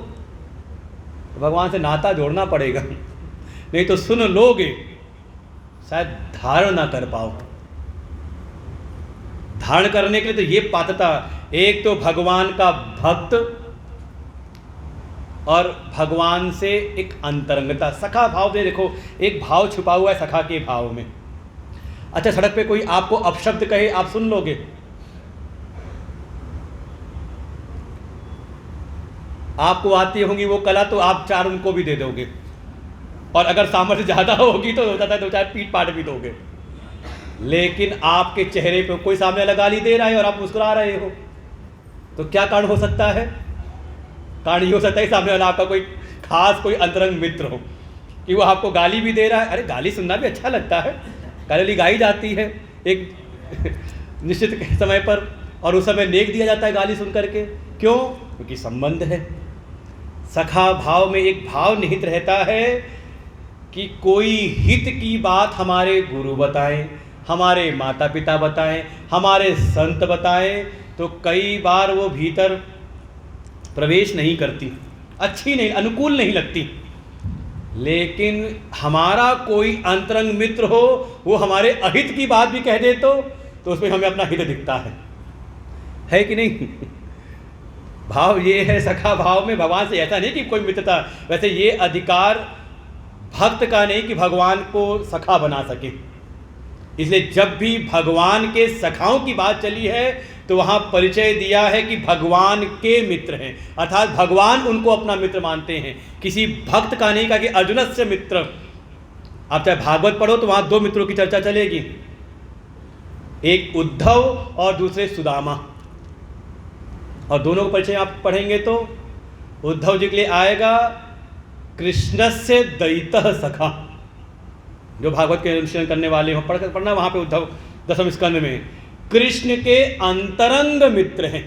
भगवान से नाता जोड़ना पड़ेगा, नहीं तो सुन लोगे शायद धारण ना कर पाओ। धारण करने के लिए तो ये पात्रता, एक तो भगवान का भक्त और भगवान से एक अंतरंगता, सखा भाव दे। देखो एक भाव छुपा हुआ है सखा के भाव में। अच्छा, सड़क पे कोई आपको अपशब्द कहे, आप सुन लोगे? आपको आती होंगी वो कला, तो आप चार उनको भी दे दोगे, और अगर सामर्थ्य ज़्यादा होगी तो हो जाता है दो चार पीट पाट भी दोगे। लेकिन आपके चेहरे पे कोई सामने वाला गाली दे रहा है और आप मुस्कुरा रहे हो, तो क्या कारण हो सकता है? कारण ये हो सकता है सामने वाला आपका कोई खास कोई अंतरंग मित्र हो, कि वो आपको गाली भी दे रहा है। अरे गाली सुनना भी अच्छा लगता है, गाली गाई जाती है एक निश्चित समय पर, और उस समय नेक दिया जाता है गाली सुन करके। क्यों? क्योंकि संबंध है। सखा भाव में एक भाव निहित रहता है कि कोई हित की बात हमारे गुरु बताएं, हमारे माता पिता बताएं, हमारे संत बताएं, तो कई बार वो भीतर प्रवेश नहीं करती, अच्छी नहीं, अनुकूल नहीं लगती। लेकिन हमारा कोई अंतरंग मित्र हो, वो हमारे अहित की बात भी कह दे तो उसमें हमें अपना हित दिखता है कि नहीं? भाव ये है सखा भाव में भगवान से, ऐसा नहीं कि कोई मित्रता, वैसे ये अधिकार भक्त का नहीं कि भगवान को सखा बना सके। इसलिए जब भी भगवान के सखाओं की बात चली है तो वहाँ परिचय दिया है कि भगवान के मित्र हैं, अर्थात भगवान उनको अपना मित्र मानते हैं। किसी भक्त का नहीं कहा कि अर्जुनस्य मित्र। आप चाहे भागवत पढ़ो तो वहाँ दो मित्रों की चर्चा चलेगी, एक उद्धव और दूसरे सुदामा, और दोनों को परिचय आप पढ़ेंगे तो उद्धव जी के लिए आएगा कृष्णस्य दयितः सखा। जो भागवत के अनुशीलन करने वाले हो पढ़ना वहाँ पे उद्धव दसम स्कंद में कृष्ण के अंतरंग मित्र हैं।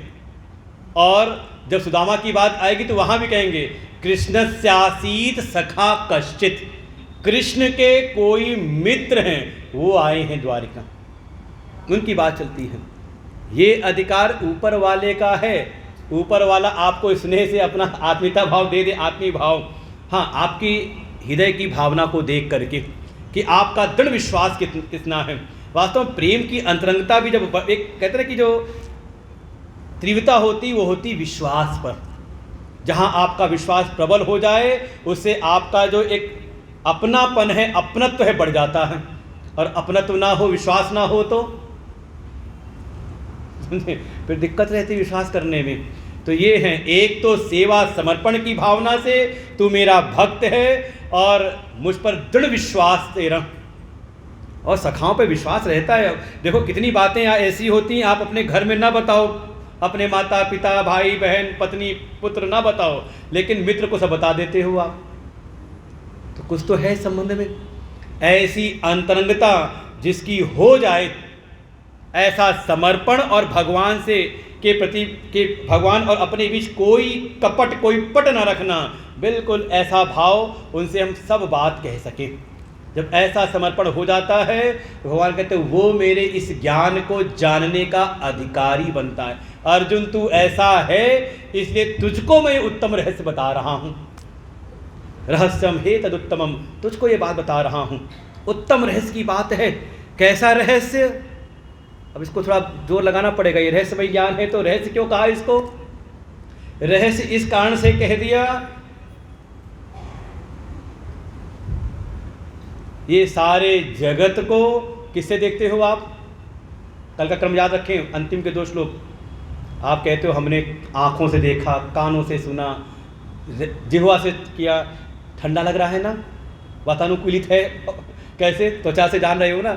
और जब सुदामा की बात आएगी तो वहाँ भी कहेंगे कृष्णस्यासीत सखा कश्चित, कृष्ण के कोई मित्र हैं, वो आए हैं द्वारिका, उनकी बात चलती है। ये अधिकार ऊपर वाले का है। ऊपर वाला आपको स्नेह से अपना आत्मीयता भाव दे दे, आत्मीय भाव, हाँ, आपकी हृदय की भावना को देख करके कि आपका दृढ़ विश्वास कितना है। वास्तव में प्रेम की अंतरंगता भी जब एक कहते हैं कि जो तीव्रता होती वो होती विश्वास पर। जहाँ आपका विश्वास प्रबल हो जाए उससे आपका जो एक अपनापन है, अपनत्व है, बढ़ जाता है। और अपनत्व ना हो, विश्वास ना हो तो फिर दिक्कत रहती है विश्वास करने में। तो ये हैं, एक तो सेवा समर्पण की भावना से तू मेरा भक्त है और मुझ पर दृढ़ विश्वास तेरा, और सखाओं पे विश्वास रहता है। देखो कितनी बातें ऐसी होती हैं आप अपने घर में ना बताओ, अपने माता पिता भाई बहन पत्नी पुत्र ना बताओ, लेकिन मित्र को सब बता देते हो आप, तो कुछ तो है संबंध में। ऐसी अंतरंगता जिसकी हो जाए, ऐसा समर्पण और भगवान से के प्रति के भगवान और अपने बीच कोई कपट कोई पट न रखना, बिल्कुल ऐसा भाव उनसे हम सब बात कह सके। जब ऐसा समर्पण हो जाता है तो भगवान कहते हैं वो मेरे इस ज्ञान को जानने का अधिकारी बनता है। अर्जुन तू ऐसा है इसलिए तुझको मैं उत्तम रहस्य बता रहा हूँ। रहस्यम हे तदुत्तमम, तुझको ये बात बता रहा हूँ। उत्तम रहस्य की बात है। कैसा रहस्य? अब इसको थोड़ा जोर लगाना पड़ेगा। ये रहस्यमय ज्ञान है तो रहस्य क्यों कहा इसको? रहस्य इस कारण से कह दिया ये सारे जगत को किससे देखते हो आप? कल का क्रम याद रखें, अंतिम के 2 श्लोक। आप कहते हो हमने आँखों से देखा, कानों से सुना, जिह्वा से किया, ठंडा लग रहा है ना, वातानुकूलित है, कैसे? त्वचा से जान रहे हो ना,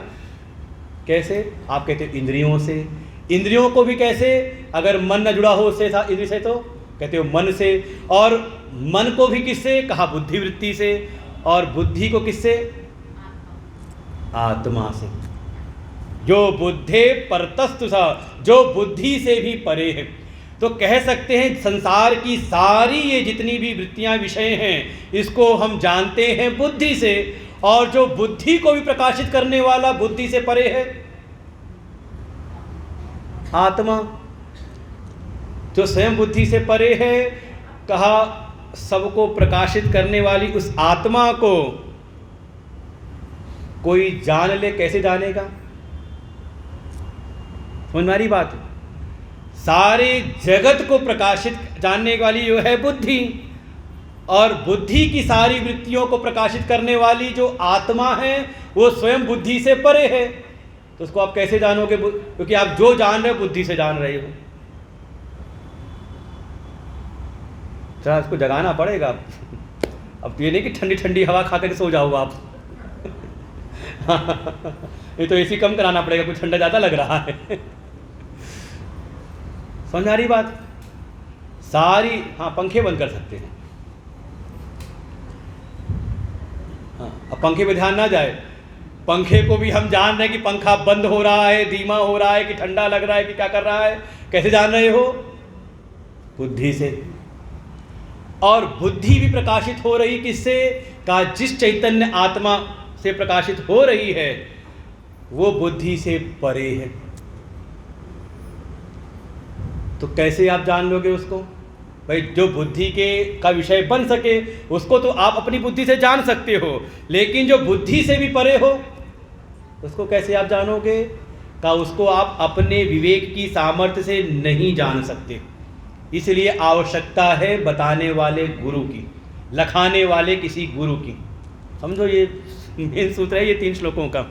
कैसे? आप कहते हो इंद्रियों से। इंद्रियों को भी कैसे? अगर मन न जुड़ा हो उससे इंद्रिय से तो कहते हो मन से। और मन को भी किससे? कहा बुद्धि वृत्ति से। और बुद्धि को किससे? आत्मा से। जो बुद्धे परतस्तु सा, जो बुद्धि से भी परे है। तो कह सकते हैं संसार की सारी ये जितनी भी वृत्तियां विषय हैं, इसको हम जानते हैं बुद्धि से। और जो बुद्धि को भी प्रकाशित करने वाला बुद्धि से परे है, आत्मा। जो स्वयं बुद्धि से परे है, कहा सबको प्रकाशित करने वाली उस आत्मा को कोई जान ले, कैसे जानेगा? समझ में आ रही बात? सारे जगत को प्रकाशित जानने वाली जो है बुद्धि, और बुद्धि की सारी वृत्तियों को प्रकाशित करने वाली जो आत्मा है वो स्वयं बुद्धि से परे है। तो उसको आप कैसे जानोगे? क्योंकि आप जो जान रहे हो बुद्धि से जान रहे हो। जरा इसको जगाना पड़ेगा। अब ये नहीं कि ठंडी ठंडी हवा खा कर सो जाओ आप। ये तो एसी कम कराना पड़ेगा, कुछ ठंडा ज़्यादा लग रहा है। समझ आ रही बात? सारी, हाँ पंखे बंद कर सकते हैं। हाँ, अब पंखे पे ध्यान ना जाए। पंखे को भी हम जान रहे हैं कि पंखा बंद हो रहा है, धीमा हो रहा है, कि ठंडा लग रहा है, कि क्या कर रहा है। कैसे जान रहे हो? बुद्धि से। और बुद्धि भी प्रकाशित हो रही किससे? का जिस चैतन्य आत्मा से प्रकाशित हो रही है वो बुद्धि से परे है। तो कैसे आप जान लोगे उसको? भाई जो बुद्धि के का विषय बन सके उसको तो आप अपनी बुद्धि से जान सकते हो, लेकिन जो बुद्धि से भी परे हो उसको कैसे आप जानोगे? का उसको आप अपने विवेक की सामर्थ्य से नहीं जान सकते। इसलिए आवश्यकता है बताने वाले गुरु की, लखाने वाले किसी गुरु की। समझो ये मेन सूत्र है ये 3 श्लोकों का।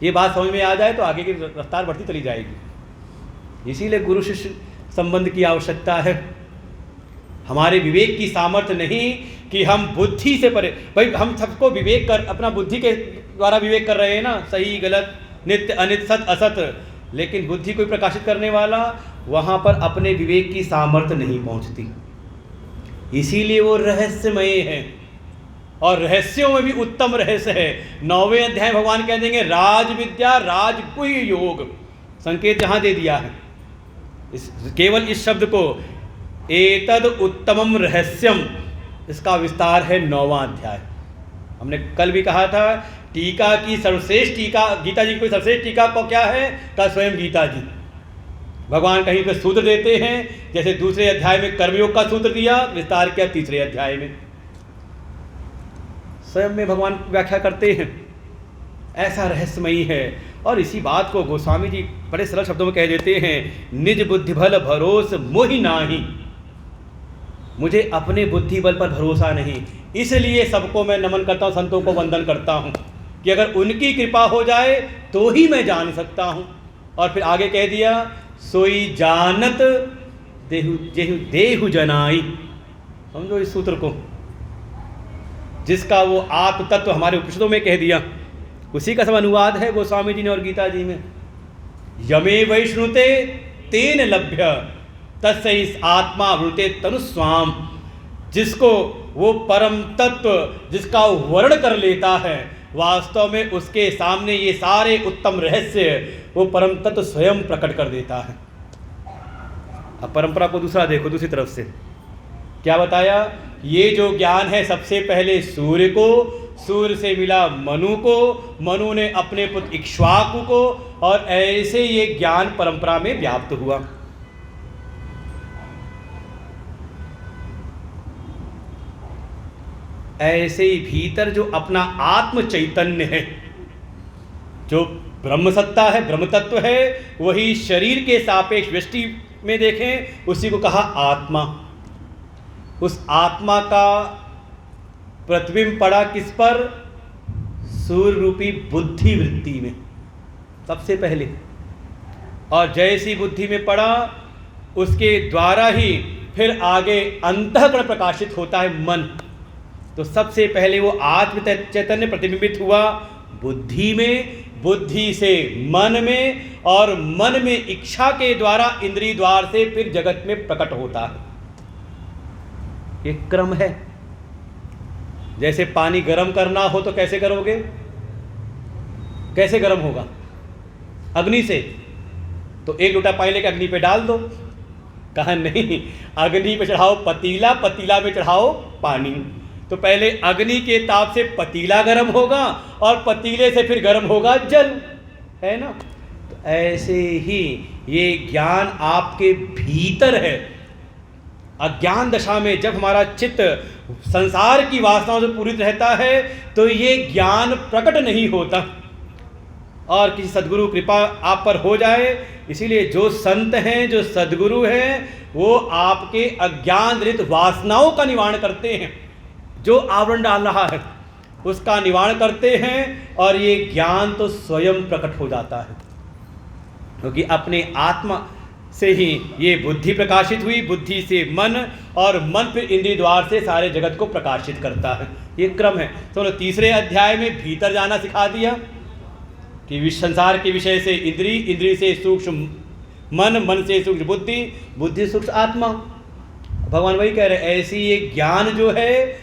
ये बात समझ में आ जाए तो आगे की रफ्तार बढ़ती चली जाएगी। इसीलिए गुरु शिष्य संबंध की आवश्यकता है। हमारे विवेक की सामर्थ्य नहीं कि हम बुद्धि से परे। भाई हम सबको विवेक कर, अपना बुद्धि के द्वारा विवेक कर रहे हैं ना, सही गलत, नित्य अनित्य, सत असत, लेकिन बुद्धि को प्रकाशित करने वाला वहाँ पर अपने विवेक की सामर्थ्य नहीं पहुँचती। इसीलिए वो रहस्यमय है। और रहस्यों में भी उत्तम रहस्य है। 9वें अध्याय भगवान कह देंगे राज विद्या राजगुह्य योग। संकेत जहाँ दे दिया है केवल इस शब्द को, एतद उत्तमम रहस्यम, इसका विस्तार है 9वां अध्याय। हमने कल भी कहा था टीका की सर्वश्रेष्ठ टीका, गीता जी की सर्वश्रेष्ठ टीका को क्या है? का स्वयं गीता जी। भगवान कहीं पर सूत्र देते हैं, जैसे दूसरे अध्याय में कर्मयोग का सूत्र दिया, विस्तार किया तीसरे अध्याय में, स्वयं में भगवान व्याख्या करते हैं। ऐसा रहस्यमयी है। और इसी बात को गोस्वामी जी बड़े सरल शब्दों में कह देते हैं, निज बुद्धि बल भरोस मोहि नाही। मुझे अपने बुद्धि बल पर भरोसा नहीं, इसलिए सबको मैं नमन करता हूँ, संतों को वंदन करता हूँ कि अगर उनकी कृपा हो जाए तो ही मैं जान सकता हूँ। और फिर आगे कह दिया सोई जानत देहु जेहु देहु जनाई। समझो इस सूत्र को, जिसका वो आत्म तत्व हमारे उपनिषदों में कह दिया, उसी का सब अनुवाद है गोस्वामी जी ने और गीता जी में। यमे वैष्णुते तेन लभ्य तस्य आत्मा वृते तनुस्वाम। जिसको वो परम तत्व जिसका वर्ण कर लेता है, वास्तव में उसके सामने ये सारे उत्तम रहस्य वो परम तत्व स्वयं प्रकट कर देता है। अब परंपरा को दूसरा देखो, दूसरी तरफ से क्या बताया? ये जो ज्ञान है सबसे पहले सूर्य को, सूर्य से मिला मनु को, मनु ने अपने पुत्र इक्ष्वाकु को, और ऐसे ये ज्ञान परंपरा में व्याप्त हुआ। ऐसे ही भीतर जो अपना आत्म चैतन्य है, जो ब्रह्म सत्ता है, ब्रह्म तत्व है, वही शरीर के सापेक्ष व्यष्टि में देखें उसी को कहा आत्मा। उस आत्मा का प्रतिबिंब पड़ा किस पर? सूर्य रूपी बुद्धि वृत्ति में सबसे पहले, और जैसी बुद्धि में पड़ा उसके द्वारा ही फिर आगे अंतःकरण प्रकाशित होता है मन। तो सबसे पहले वो आत्म चैतन्य प्रतिबिंबित हुआ बुद्धि में, बुद्धि से मन में, और मन में इच्छा के द्वारा इंद्रिय द्वार से फिर जगत में प्रकट होता है। एक क्रम है। जैसे पानी गर्म करना हो तो कैसे करोगे? कैसे गर्म होगा? अग्नि से। तो एक लोटा पानी लेकर अग्नि पे डाल दो। कहा नहीं, अग्नि पे चढ़ाओ पतीला, पतीला पे चढ़ाओ पानी। तो पहले अग्नि के ताप से पतीला गर्म होगा और पतीले से फिर गर्म होगा जल, है ना। तो ऐसे ही ये ज्ञान आपके भीतर है। अज्ञान दशा में जब हमारा चित्त संसार की वासनाओं से पूरित रहता है तो ये ज्ञान प्रकट नहीं होता। और किसी सद्गुरु कृपा आप पर हो जाए, इसीलिए जो संत हैं, जो सद्गुरु हैं, वो आपके अज्ञान रहित वासनाओं का निवारण करते हैं। जो आवरण डाल रहा है उसका निवारण करते हैं, और ये ज्ञान तो स्वयं प्रकट हो जाता है, क्योंकि अपने आत्मा से ही ये बुद्धि प्रकाशित हुई, बुद्धि से मन, और मन फिर इंद्रिय द्वार से सारे जगत को प्रकाशित करता है। ये क्रम है। तो तीसरे अध्याय में भीतर जाना सिखा दिया कि संसार के विषय से इंद्रिय, इंद्रिय से सूक्ष्म मन, मन से सूक्ष्म बुद्धि, बुद्धि सूक्ष्म आत्मा। भगवान वही कह रहे हैं, ऐसी ये ज्ञान जो है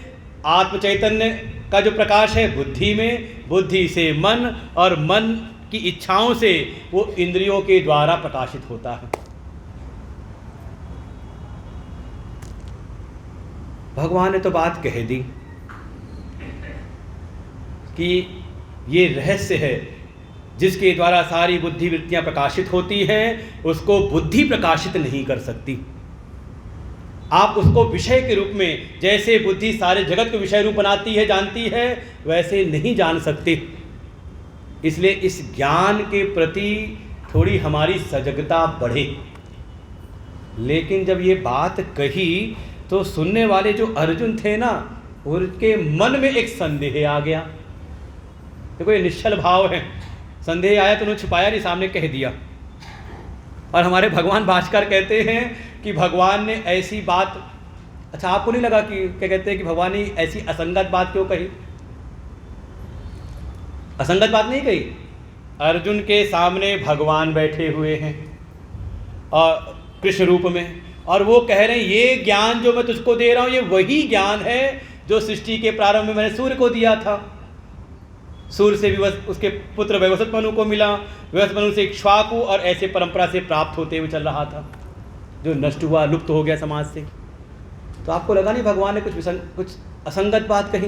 आत्म चैतन्य का जो प्रकाश है बुद्धि में, बुद्धि से मन, और मन की इच्छाओं से वो इंद्रियों के द्वारा प्रकाशित होता है। भगवान ने तो बात कह दी कि ये रहस्य है जिसके द्वारा सारी बुद्धि वृत्तियां प्रकाशित होती हैं, उसको बुद्धि प्रकाशित नहीं कर सकती। आप उसको विषय के रूप में, जैसे बुद्धि सारे जगत को विषय रूप बनाती है, जानती है, वैसे नहीं जान सकते। इसलिए इस ज्ञान के प्रति थोड़ी हमारी सजगता बढ़े। लेकिन जब ये बात कही तो सुनने वाले जो अर्जुन थे ना, उनके मन में एक संदेह आ गया। देखो ये निश्चल भाव है। संदेह आया तो उन्होंने छुपाया नहीं, सामने कह दिया। और हमारे भगवान भास्कर कहते हैं कि भगवान ने ऐसी बात, अच्छा आपको नहीं लगा कि क्या कहते हैं कि भगवान ने ऐसी असंगत बात क्यों कही? असंगत बात नहीं कही। अर्जुन के सामने भगवान बैठे हुए हैं और कृष्ण रूप में, और वो कह रहे हैं ये ज्ञान जो मैं तुझको दे रहा हूँ ये वही ज्ञान है जो सृष्टि के प्रारंभ में मैंने सूर्य को दिया था। सूर्य से उसके पुत्र वैवस्वत मनु को मिला, वैवस्वत मनु से इक्ष्वाकु, और ऐसे परंपरा से प्राप्त होते हुए चल रहा था, जो नष्ट हुआ, लुप्त हो गया समाज से। तो आपको लगा नहीं भगवान ने कुछ असंगत बात कही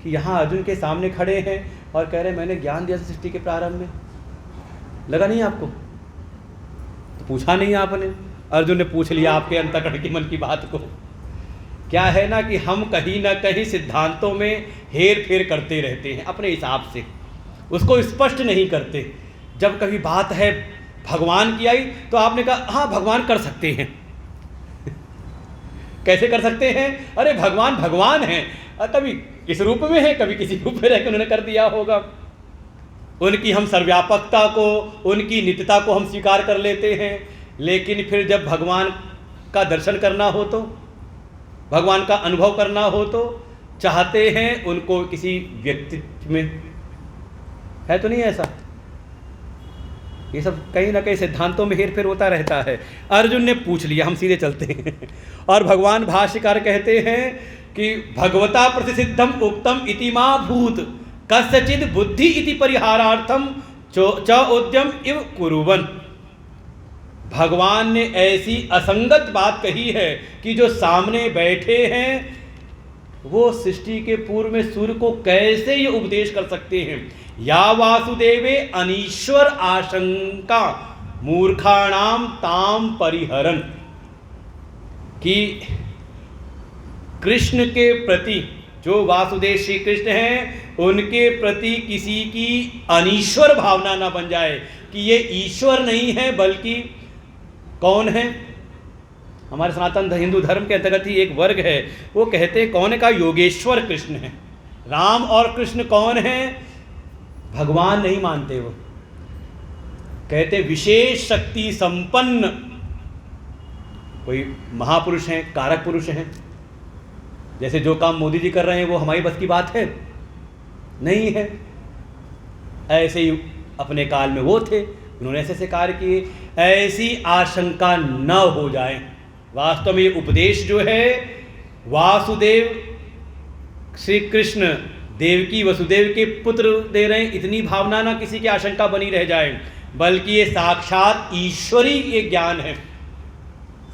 कि यहाँ अर्जुन के सामने खड़े हैं और कह रहे हैं मैंने ज्ञान दिया सृष्टि के प्रारंभ में? लगा नहीं आपको? तो पूछा नहीं आपने। अर्जुन ने पूछ लिया आपके अंतःकरण की, मन की बात को। क्या है ना कि हम कहीं ना कहीं सिद्धांतों में हेर फेर करते रहते हैं अपने हिसाब से, उसको स्पष्ट नहीं करते। जब कभी बात है भगवान की आई तो आपने कहा हाँ भगवान कर सकते हैं। कैसे कर सकते हैं? अरे भगवान भगवान हैं, कभी इस रूप में है, कभी किसी रूप में रहकर उन्होंने कर दिया होगा। उनकी हम सर्वव्यापकता को, उनकी नित्यता को हम स्वीकार कर लेते हैं, लेकिन फिर जब भगवान का दर्शन करना हो, तो भगवान का अनुभव करना हो, तो चाहते हैं उनको किसी व्यक्तित्व में। है तो नहीं ऐसा? ये सब कहीं ना कहीं सिद्धांतों में हेरफेर होता रहता है। अर्जुन ने पूछ लिया, हम सीधे चलते हैं। और भगवान भाष्यकार कहते हैं कि भगवता प्रतिसिद्धम उक्तम इति मा भूत कस्यचिद बुद्धि इति परिहारार्थम च उद्यम इव कुरुवन। भगवान ने ऐसी असंगत बात कही है कि जो सामने बैठे हैं वो सृष्टि के पूर्व में सूर्य को कैसे ये उपदेश कर सकते हैं? या वासुदेवे अनीश्वर आशंका मूर्खाणाम ताम परिहरन। कि कृष्ण के प्रति, जो वासुदेव श्री कृष्ण हैं, उनके प्रति किसी की अनीश्वर भावना ना बन जाए कि ये ईश्वर नहीं है बल्कि कौन है? हमारे सनातन हिंदू धर्म के अंतर्गत ही एक वर्ग है, वो कहते हैं कौन है? का योगेश्वर कृष्ण है। राम और कृष्ण कौन हैं? भगवान नहीं मानते वो, कहते विशेष शक्ति संपन्न कोई महापुरुष हैं, कारक पुरुष हैं। जैसे जो काम मोदी जी कर रहे हैं वो हमारी बस की बात है? नहीं है। ऐसे ही अपने काल में वो थे, उन्होंने ऐसे ऐसे कार्य किए, ऐसी आशंका न हो जाए। वास्तव में ये उपदेश जो है वासुदेव श्री कृष्ण देवकी वसुदेव के पुत्र दे रहे हैं, इतनी भावना ना किसी की आशंका बनी रह जाए, बल्कि ये साक्षात ईश्वरी ये ज्ञान है,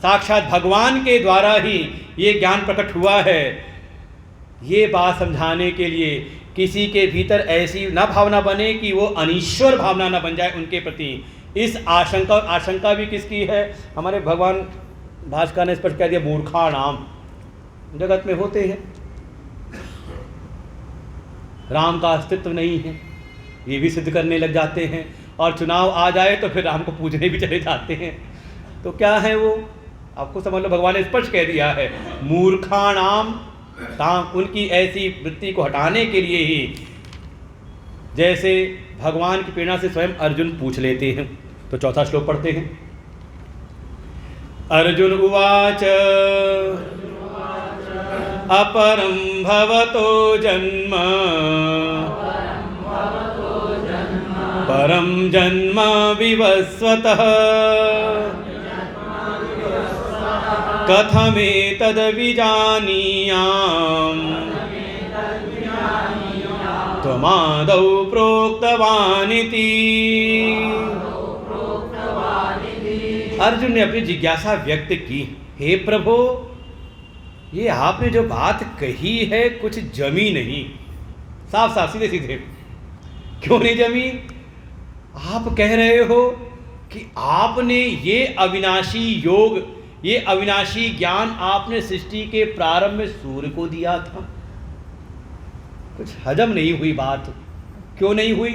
साक्षात भगवान के द्वारा ही ये ज्ञान प्रकट हुआ है। ये बात समझाने के लिए किसी के भीतर ऐसी ना भावना बने कि वो अनीश्वर भावना ना बन जाए उनके प्रति। इस आशंका, और आशंका भी किसकी है? हमारे भगवान भास्कर ने स्पष्ट कह दिया, मूर्खा नाम जगत में होते हैं, राम का अस्तित्व नहीं है ये भी सिद्ध करने लग जाते हैं, और चुनाव आ जाए तो फिर राम को पूजने भी चले जाते हैं। तो क्या है वो, आपको समझ लो, भगवान ने स्पष्ट कह दिया है, मूर्खाणाम ताम, उनकी ऐसी वृत्ति को हटाने के लिए ही जैसे भगवान की प्रेरणा से स्वयं अर्जुन पूछ लेते हैं। तो चौथा श्लोक पढ़ते हैं। अर्जुन उवाच अपरं भवतो जन्म परं जन्म विवस्वतः कथमेतद्विजानीयाम् त्वमादौ प्रोक्तवानिति। अर्जुन ने अपनी जिज्ञासा व्यक्त की, हे प्रभु, ये आपने जो बात कही है कुछ जमी नहीं, साफ साफ सीधे सीधे। क्यों नहीं जमी? आप कह रहे हो कि आपने ये अविनाशी योग, ये अविनाशी ज्ञान आपने सृष्टि के प्रारंभ में सूर्य को दिया था। कुछ हजम नहीं हुई बात। क्यों नहीं हुई?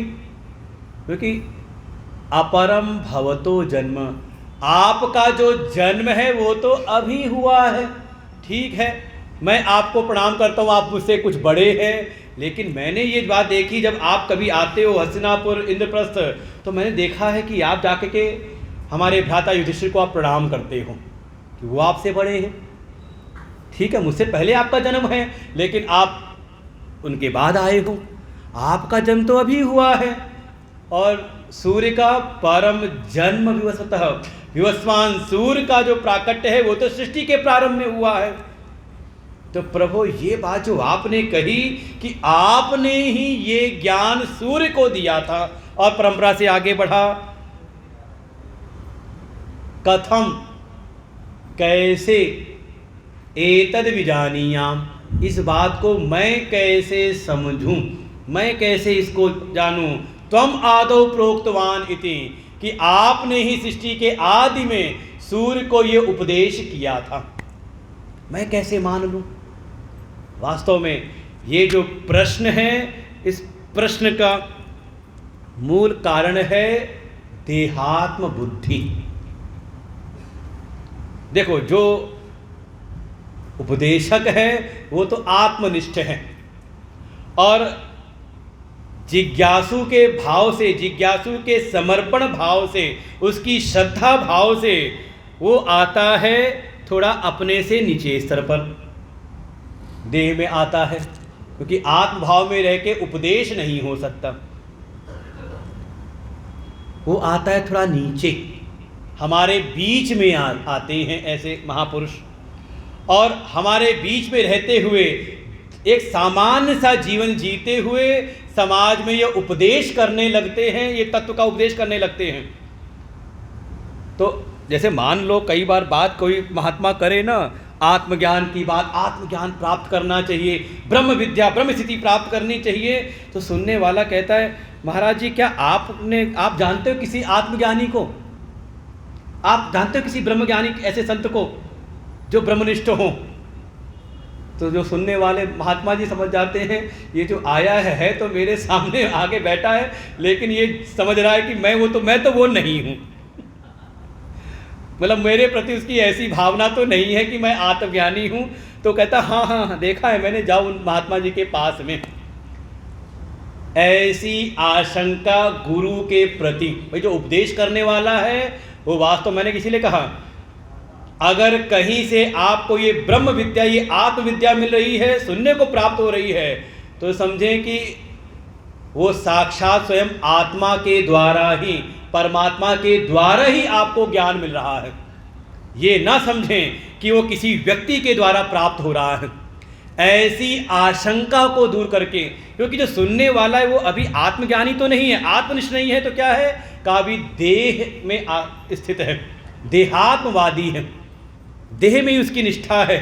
क्योंकि अपरम भवतो जन्म, आपका जो जन्म है वो तो अभी हुआ है। ठीक है, मैं आपको प्रणाम करता हूँ, आप मुझसे कुछ बड़े हैं, लेकिन मैंने ये बात देखी, जब आप कभी आते हो हस्तिनापुर इंद्रप्रस्थ, तो मैंने देखा है कि आप जाके के हमारे भ्राता युधिष्ठिर को आप प्रणाम करते हो कि वो आपसे बड़े हैं। ठीक है, मुझसे पहले आपका जन्म है, लेकिन आप उनके बाद आए हो, आपका जन्म तो अभी हुआ है। और सूर्य का परम जन्म विवस्वतः, विवस्वान सूर्य का जो प्राकट्य है वो तो सृष्टि के प्रारंभ में हुआ है। तो प्रभु, ये बात जो आपने कही कि आपने ही ये ज्ञान सूर्य को दिया था, और परंपरा से आगे बढ़ा, कथम, कैसे, एतद विजानीयाम, इस बात को मैं कैसे समझूं, मैं कैसे इसको जानूं, त्वम आदौ प्रोक्तवान इति, कि आपने ही सृष्टि के आदि में सूर्य को ये उपदेश किया था, मैं कैसे मान लूं? वास्तव में ये जो प्रश्न है, इस प्रश्न का मूल कारण है देहात्म बुद्धि। देखो, जो उपदेशक है वो तो आत्मनिष्ठ है, और जिज्ञासु के भाव से, जिज्ञासु के समर्पण भाव से, उसकी श्रद्धा भाव से वो आता है थोड़ा अपने से नीचे स्तर पर, देह में आता है, क्योंकि आत्म भाव में रह के उपदेश नहीं हो सकता। वो आता है थोड़ा नीचे, हमारे बीच में आते हैं ऐसे महापुरुष, और हमारे बीच में रहते हुए एक सामान्य सा जीवन जीते हुए समाज में ये उपदेश करने लगते हैं, ये तत्व का उपदेश करने लगते हैं। तो जैसे मान लो कई बार बात कोई महात्मा करे ना, आत्मज्ञान की बात, आत्मज्ञान प्राप्त करना चाहिए, ब्रह्म विद्या, ब्रह्म स्थिति प्राप्त करनी चाहिए, तो सुनने वाला कहता है, महाराज जी, क्या आप जानते हो किसी आत्मज्ञानी को? आप जानते हो किसी ब्रह्मज्ञानी, ऐसे संत को जो ब्रह्मनिष्ठ हो? तो जो सुनने वाले महात्मा जी समझ जाते हैं, ये जो आया है तो मेरे सामने आके बैठा है, लेकिन ये समझ रहा है कि मैं तो वो नहीं हूँ। मतलब मेरे प्रति उसकी ऐसी भावना तो नहीं है कि मैं आत्मज्ञानी हूँ। तो कहता, हाँ हाँ देखा है मैंने, जाओ उन महात्मा जी के पास में। ऐसी आशंका गुरु के प्रति। भाई जो उपदेश करने वाला है वो वास्तव, मैंने इसीलिए कहा, अगर कहीं से आपको ये ब्रह्म विद्या, ये आत्मविद्या मिल रही है, सुनने को प्राप्त हो रही है, तो समझें कि वो साक्षात स्वयं आत्मा के द्वारा ही, परमात्मा के द्वारा ही आपको ज्ञान मिल रहा है। ये ना समझें कि वो किसी व्यक्ति के द्वारा प्राप्त हो रहा है। ऐसी आशंका को दूर करके, क्योंकि जो सुनने वाला है वो अभी आत्मज्ञानी तो नहीं है, आत्मनिष्ठ नहीं है, तो क्या है, काभी देह में स्थित है, देहात्मवादी है, देह में ही उसकी निष्ठा है,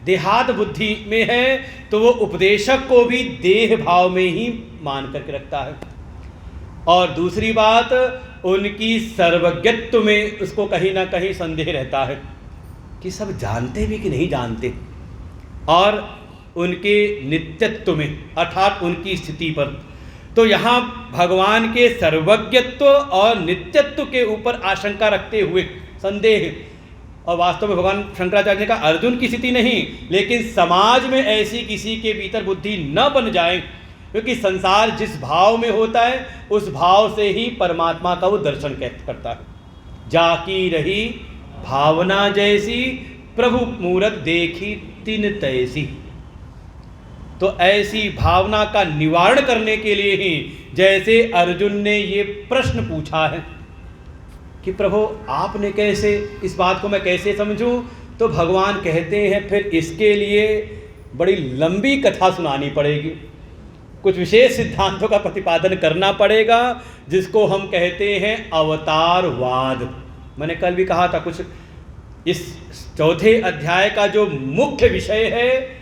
देहात बुद्धि में है, तो वो उपदेशक को भी देह भाव में ही मान करके रखता है। और दूसरी बात, उनकी सर्वज्ञत्व में उसको कहीं ना कहीं संदेह रहता है कि सब जानते भी कि नहीं जानते, और उनके नित्यत्व में, अर्थात उनकी स्थिति पर। तो यहाँ भगवान के सर्वज्ञत्व और नित्यत्व के ऊपर आशंका रखते हुए संदेह, और वास्तव में भगवान शंकराचार्य ने कहा अर्जुन की स्थिति नहीं, लेकिन समाज में ऐसी किसी के भीतर बुद्धि न बन जाए, क्योंकि संसार जिस भाव में होता है उस भाव से ही परमात्मा का वो दर्शन करता है। जाकी रही भावना जैसी, प्रभु मूरत देखी तिन तैसी। तो ऐसी भावना का निवारण करने के लिए ही, जैसे अर्जुन ने ये प्रश्न पूछा है कि प्रभु आपने कैसे, इस बात को मैं कैसे समझूं, तो भगवान कहते हैं फिर इसके लिए बड़ी लंबी कथा सुनानी पड़ेगी, कुछ विशेष सिद्धांतों का प्रतिपादन करना पड़ेगा, जिसको हम कहते हैं अवतारवाद। मैंने कल भी कहा था, कुछ इस चौथे अध्याय का जो मुख्य विषय है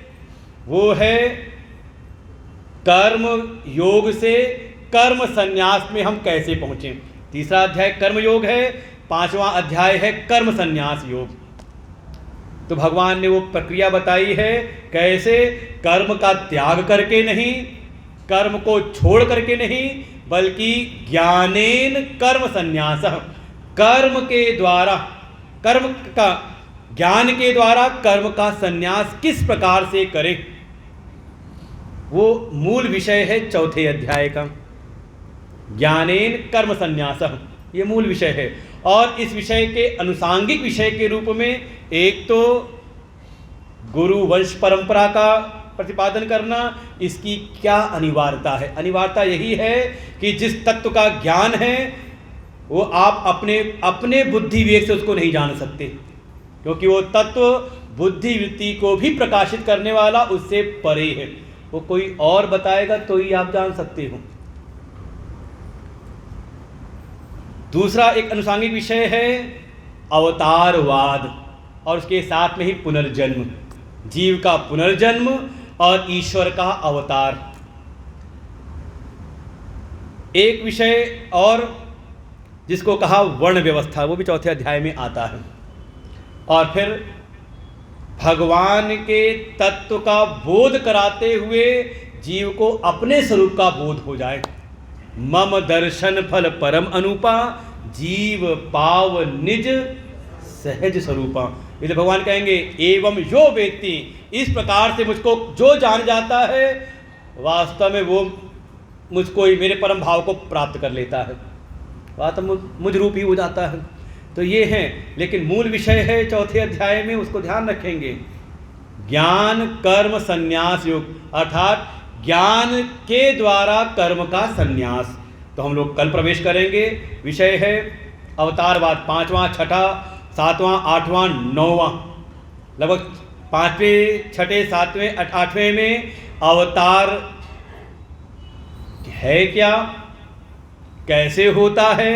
वो है कर्म योग से कर्म संन्यास में हम कैसे पहुँचें। तीसरा अध्याय कर्म योग है, पांचवां अध्याय है कर्म संन्यास योग। तो भगवान ने वो प्रक्रिया बताई है, कैसे कर्म का त्याग करके नहीं, कर्म को छोड़ करके नहीं, बल्कि ज्ञानेन कर्म संन्यास, कर्म के द्वारा, कर्म का ज्ञान के द्वारा कर्म का संन्यास किस प्रकार से करें, वो मूल विषय है चौथे अध्याय का। ज्ञानेन कर्म संन्यास, ये मूल विषय है। और इस विषय के अनुसांगिक विषय के रूप में एक तो गुरु वंश परंपरा का प्रतिपादन करना, इसकी क्या अनिवार्यता है। अनिवार्यता यही है कि जिस तत्व का ज्ञान है वो आप अपने बुद्धि विवेक से उसको नहीं जान सकते, क्योंकि वो तत्व बुद्धि वृत्ति को भी प्रकाशित करने वाला उससे परे है। वो कोई और बताएगा तो ही आप जान सकते हो। दूसरा एक अनुसांगिक विषय है अवतारवाद, और उसके साथ में ही पुनर्जन्म, जीव का पुनर्जन्म और ईश्वर का अवतार। एक विषय और जिसको कहा वर्ण व्यवस्था, वो भी चौथे अध्याय में आता है। और फिर भगवान के तत्व का बोध कराते हुए जीव को अपने स्वरूप का बोध हो जाए। मम दर्शन फल परम अनुपा, जीव पाव निज सहज स्वरूपा। इसलिए भगवान कहेंगे एवं यो वेत्ति, इस प्रकार से मुझको जो जान जाता है, वास्तव में वो मुझको ही, मेरे परम भाव को प्राप्त कर लेता है, वास्तव मुझ रूप ही हो जाता है। तो ये है, लेकिन मूल विषय है चौथे अध्याय में, उसको ध्यान रखेंगे। ज्ञान कर्म संन्यास योग, अर्थात ज्ञान के द्वारा कर्म का संन्यास। तो हम लोग कल प्रवेश करेंगे। विषय है अवतारवाद, 5वां, 6ठा, 7वां, 8वां, 9वां, लगभग 5वें, 6ठे, 7वें, 8वें में अवतार है क्या, कैसे होता है,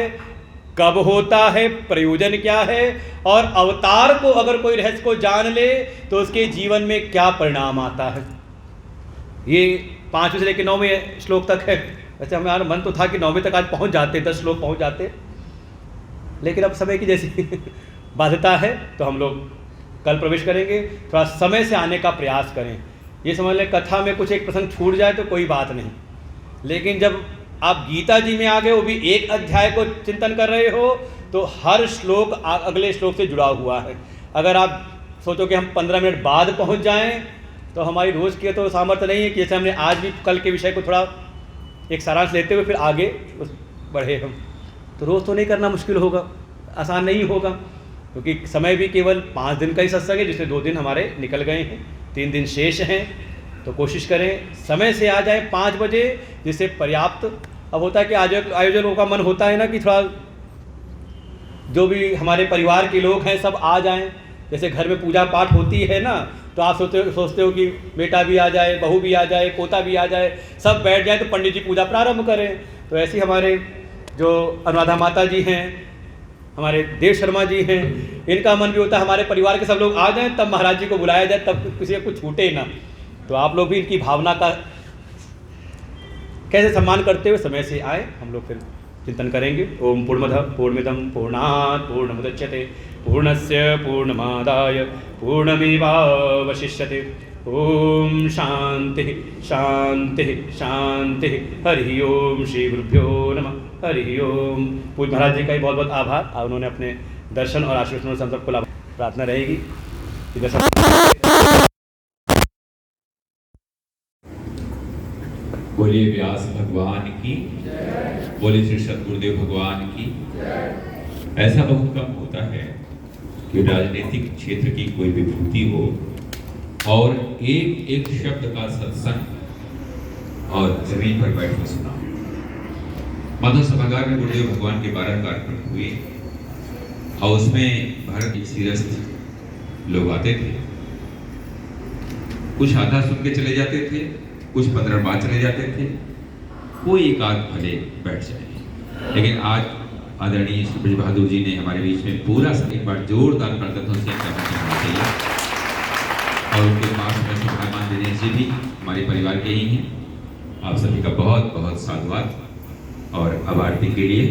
कब होता है, प्रयोजन क्या है, और अवतार को अगर कोई रहस्य को जान ले तो उसके जीवन में क्या परिणाम आता है। ये 5वें से लेकर 9वें श्लोक तक है। वैसे हमारा मन तो था कि 9वें तक आज पहुंच जाते, 10 श्लोक पहुंच जाते, लेकिन अब समय की जैसी बाध्यता है तो हम लोग कल प्रवेश करेंगे। थोड़ा समय से आने का प्रयास करें। ये समझ लें कथा में कुछ एक प्रसंग छूट जाए तो कोई बात नहीं, लेकिन जब आप गीता जी में आ गए, वो भी एक अध्याय को चिंतन कर रहे हो, तो हर श्लोक अगले श्लोक से जुड़ा हुआ है। अगर आप सोचो कि हम 15 मिनट बाद पहुंच जाएं, तो हमारी रोज़ की तो सामर्थ्य नहीं है कि जैसे हमने आज भी कल के विषय को थोड़ा एक सारांश लेते हुए फिर आगे बढ़े हम। तो रोज़ तो नहीं करना मुश्किल होगा, आसान नहीं होगा, क्योंकि समय भी केवल 5 दिन का ही सत्संग है, जिसमें 2 दिन हमारे निकल गए हैं, 3 दिन शेष हैं। तो कोशिश करें समय से आ जाए 5 बजे, जिससे पर्याप्त। अब होता है कि आयोजकों का मन होता है ना कि थोड़ा जो भी हमारे परिवार के लोग हैं सब आ जाएं। जैसे घर में पूजा पाठ होती है ना, तो आप सोचते हो कि बेटा भी आ जाए, बहू भी आ जाए, पोता भी आ जाए, सब बैठ जाए तो पंडित जी पूजा प्रारंभ करें। तो ऐसे हमारे जो अनुराधा माता जी हैं, हमारे देव शर्मा जी हैं, इनका मन भी होता है हमारे परिवार के सब लोग आ जाएं, तब महाराज जी को बुलाया जाए, तब किसी को कुछ छूटे ना। तो आप लोग भी इनकी भावना का कैसे सम्मान करते हुए समय से आए, हम लोग फिर चिंतन करेंगे। ओम पूर्णमदः पूर्णमिदं पूर्णात् पूर्णमुदच्यते पूर्णस्य पूर्णमादाय पूर्णमेवावशिष्यते। ओम शांति शांति शांति। हरि ओम। श्री गुरुभ्यो नमः। हरि ओम। पूज्य महाराज जी का भी बहुत बहुत आभार, उन्होंने अपने दर्शन और आशीर्वाद से हम सबको लाभ। प्रार्थना रहेगी कि दर्शन। बोलिए व्यास भगवान की, बोलिए श्री सद्गुरुदेव भगवान की। ऐसा बहुत कम होता है कि राजनीतिक क्षेत्र की कोई विभूति हो और एक एक शब्द का सत्संग और जमीन पर बैठ कर सुना। माधव सभागार में गुरुदेव भगवान के 12 कार्यक्रम हुए और उसमें भारत के सिरस्थ लोग आते थे। कुछ आधा सुन के चले जाते थे, कुछ 15 बार चले जाते थे, कोई एक आध भले बैठ जाए। लेकिन आज आदरणीय श्री ब्रज बहादुर जी ने हमारे बीच में पूरा एक बार जोरदार प्रदर्शन से करना चाहिए। और उनके पास में भगवान दिनेश जी भी हमारे परिवार के ही हैं। आप सभी का बहुत बहुत साधुवाद। और अब आरती के लिए